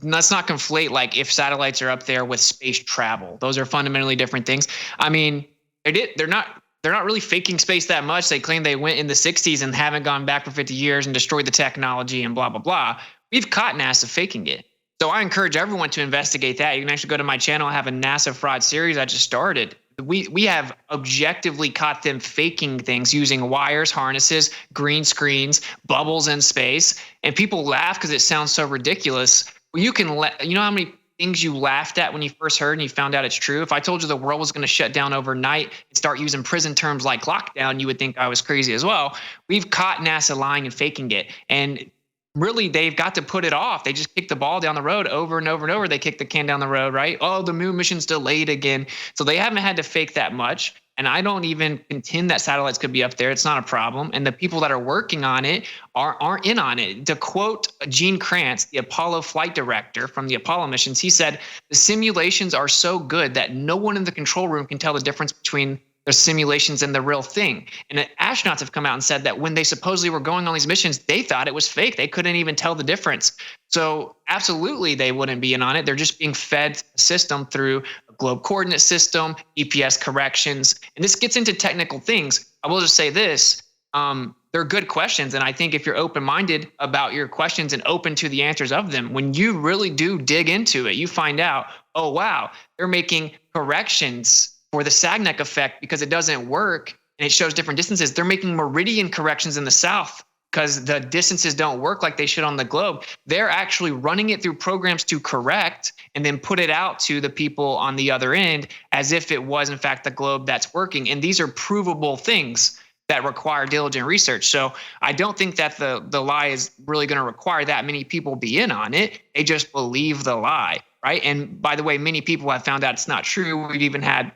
S6: let's not conflate like if satellites are up there with space travel. Those are fundamentally different things. I mean, they're not really faking space that much. They claim they went in the 60s and haven't gone back for 50 years and destroyed the technology and blah, blah, blah. We've caught NASA faking it. So I encourage everyone to investigate that. You can actually go to my channel. I have a NASA fraud series I just started. We have objectively caught them faking things using wires, harnesses, green screens, bubbles in space. And people laugh because it sounds so ridiculous. Well, you know how many things you laughed at when you first heard and you found out it's true? If I told you the world was going to shut down overnight and start using prison terms like lockdown, you would think I was crazy as well. We've caught NASA lying and faking it. And really, they've got to put it off. They just kick the ball down the road over and over and over. They kick the can down the road, right? Oh, the moon mission's delayed again. So they haven't had to fake that much. And I don't even contend that satellites could be up there. It's not a problem. And the people that are working on it aren't in on it. To quote Gene Kranz, the Apollo flight director from the Apollo missions, he said, the simulations are so good that no one in the control room can tell the difference between the simulations and the real thing. And the astronauts have come out and said that when they supposedly were going on these missions, they thought it was fake. They couldn't even tell the difference. So absolutely, they wouldn't be in on it. They're just being fed a system through a globe coordinate system, GPS corrections. And this gets into technical things. I will just say this. They're good questions. And I think if you're open-minded about your questions and open to the answers of them, when you really do dig into it, you find out, oh, wow, they're making corrections for the Sagnac effect because it doesn't work and it shows different distances. They're making meridian corrections in the south because the distances don't work like they should on the globe. They're actually running it through programs to correct and then put it out to the people on the other end as if it was, in fact, the globe that's working. And these are provable things that require diligent research. So I don't think that the lie is really going to require that many people be in on it. They just believe the lie, right? And by the way, many people have found out it's not true. We've even had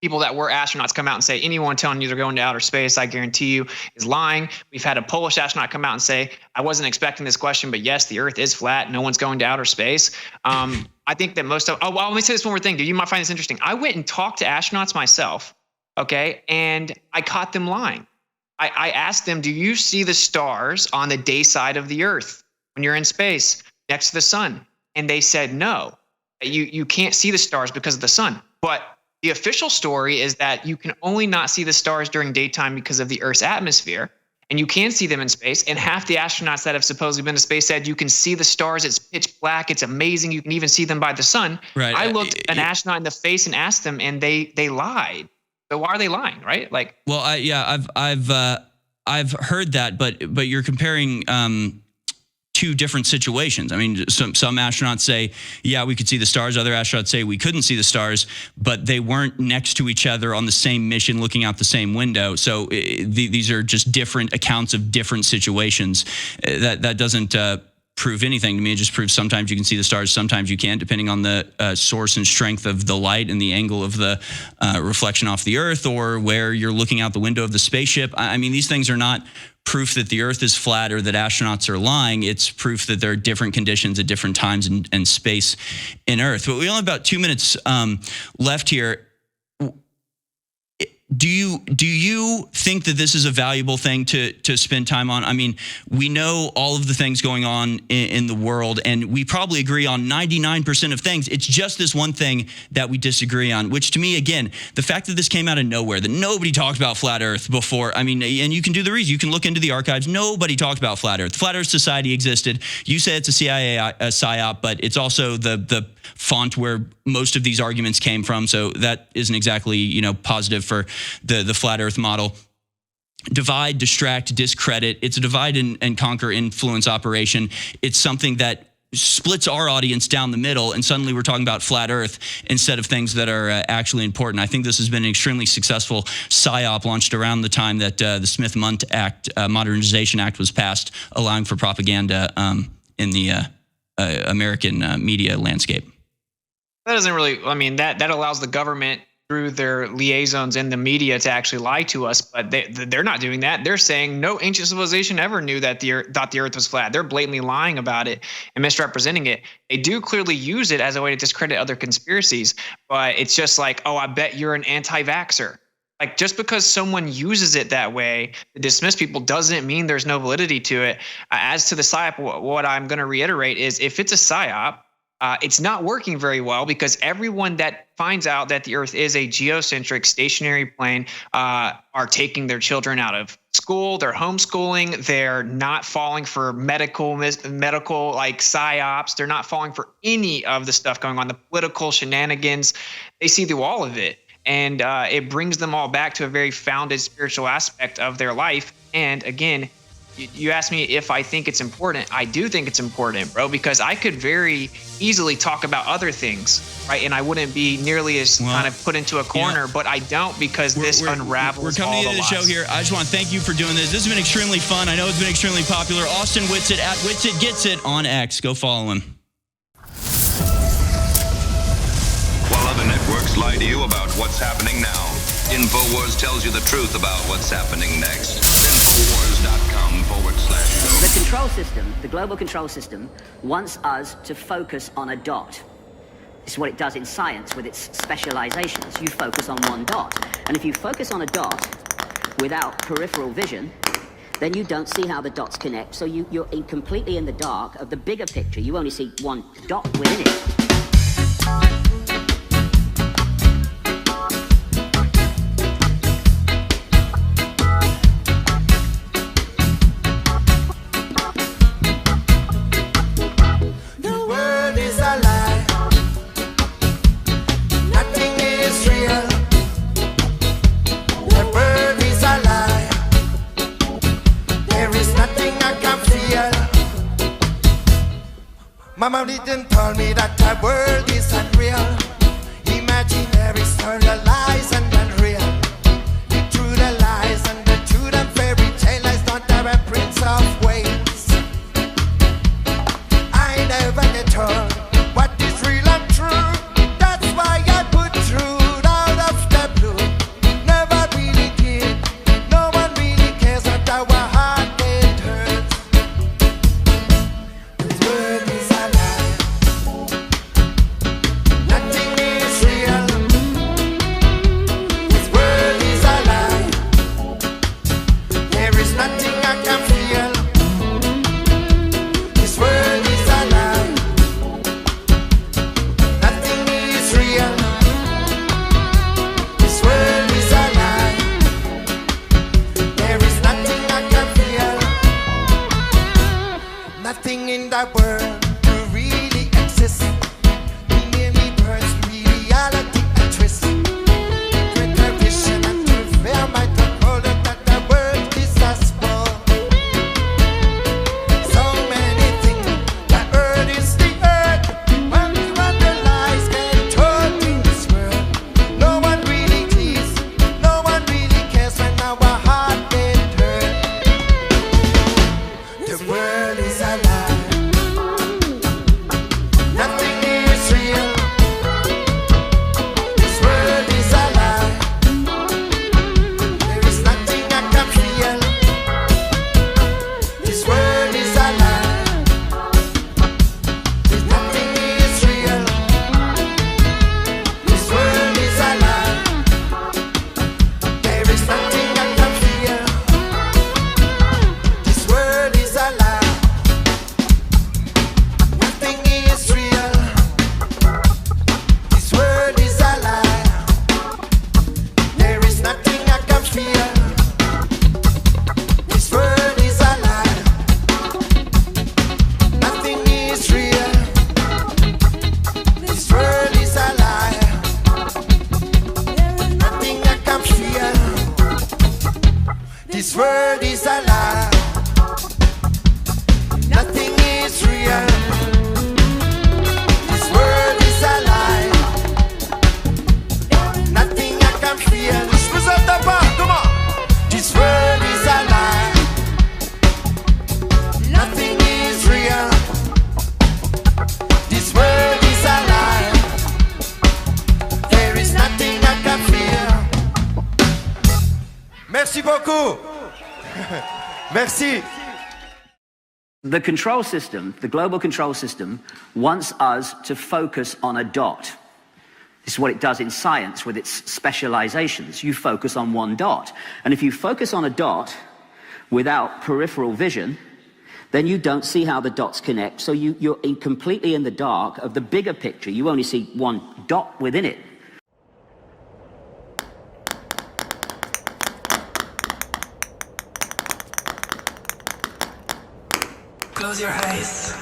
S6: people that were astronauts come out and say, anyone telling you they're going to outer space, I guarantee you, is lying. We've had a Polish astronaut come out and say, I wasn't expecting this question, but yes, the Earth is flat. No one's going to outer space. I think that let me say this one more thing, dude. You might find this interesting. I went and talked to astronauts myself, okay, and I caught them lying. I asked them, do you see the stars on the day side of the Earth when you're in space next to the sun? And they said, no, you can't see the stars because of the sun. But the official story is that you can only not see the stars during daytime because of the Earth's atmosphere, and you can see them in space. And half the astronauts that have supposedly been to space said you can see the stars. It's pitch black. It's amazing. You can even see them by the sun. Right. I looked an astronaut in the face and asked them, and they lied. So why are they lying, right? Like,
S1: well, I've heard that, but you're comparing two different situations. I mean, some astronauts say, yeah, we could see the stars. Other astronauts say we couldn't see the stars, but they weren't next to each other on the same mission looking out the same window. So these are just different accounts of different situations. That doesn't prove anything to me. It just proves sometimes you can see the stars, sometimes you can't, depending on the source and strength of the light and the angle of the reflection off the Earth, or where you're looking out the window of the spaceship. I mean, these things are not proof that the Earth is flat or that astronauts are lying. It's proof that there are different conditions at different times and space in Earth. But we only have about 2 minutes left here. do you think that this is a valuable thing to spend time on? I mean, we know all of the things going on in the world, and we probably agree on 99% of things. It's just this one thing that we disagree on, which to me, again, the fact that this came out of nowhere, that nobody talked about flat Earth before. I mean, and you can do the reason. You can look into the archives. Nobody talked about flat Earth. The Flat Earth Society existed. You say it's a CIA psyop, but it's also the font where most of these arguments came from. So that isn't exactly, positive for the flat Earth model. Divide, distract, discredit. It's a divide and conquer influence operation. It's something that splits our audience down the middle, and suddenly we're talking about flat Earth instead of things that are actually important. I think this has been an extremely successful psyop launched around the time that the Smith-Mundt Act, Modernization Act, was passed, allowing for propaganda in the American media landscape.
S6: That doesn't really, that allows the government through their liaisons in the media to actually lie to us, but they're not doing that. They're saying no ancient civilization ever knew that the Earth was flat. They're blatantly lying about it and misrepresenting it. They do clearly use it as a way to discredit other conspiracies, but it's just like, oh, I bet you're an anti-vaxxer. Like, just because someone uses it that way to dismiss people doesn't mean there's no validity to it. As to the PSYOP, what I'm going to reiterate is, if it's a PSYOP, it's not working very well, because everyone that finds out that the Earth is a geocentric stationary plane are taking their children out of school. They're homeschooling. They're not falling for medical like PSYOPs. They're not falling for any of the stuff going on, the political shenanigans. They see through all of it. And it brings them all back to a very founded spiritual aspect of their life. And again, you asked me if I think it's important. I do think it's important, bro, because I could very easily talk about other things, right? And I wouldn't be nearly as kind of put into a corner, but I don't, because this unravels.
S1: We're coming to the end of the show here. I just want to thank you for doing this. This has been extremely fun. I know it's been extremely popular. Austin Witsit at Witsit Gets It on X. Go follow him.
S9: While other networks lie to you about what's happening now, InfoWars tells you the truth about what's happening next. InfoWars.com/go.
S10: The control system, the global control system, wants us to focus on a dot. This is what it does in science with its specializations. You focus on one dot. And if you focus on a dot without peripheral vision, then you don't see how the dots connect. So you're completely in the dark of the bigger picture. You only see one dot within it.
S8: Mama didn't tell me that the world is unreal. Imaginary story, lies and unreal. Through the lies and the truth and fairy tale lies, don't have a Prince of Wales. I never get told what is real and true. That's why I put truth out of the blue. Never really did. No one really cares what our heart it hurts. This world is This world is a lie. Nothing is real. This world is a lie. Nothing I can feel. Come on. This world is a lie. Nothing is real. This world is a lie. There is nothing I can feel. Merci beaucoup. Merci.
S10: The control system, the global control system, wants us to focus on a dot. This is what it does in science with its specializations. You focus on one dot. And if you focus on a dot without peripheral vision, then you don't see how the dots connect. So you're completely in the dark of the bigger picture. You only see one dot within it.
S3: Close your eyes.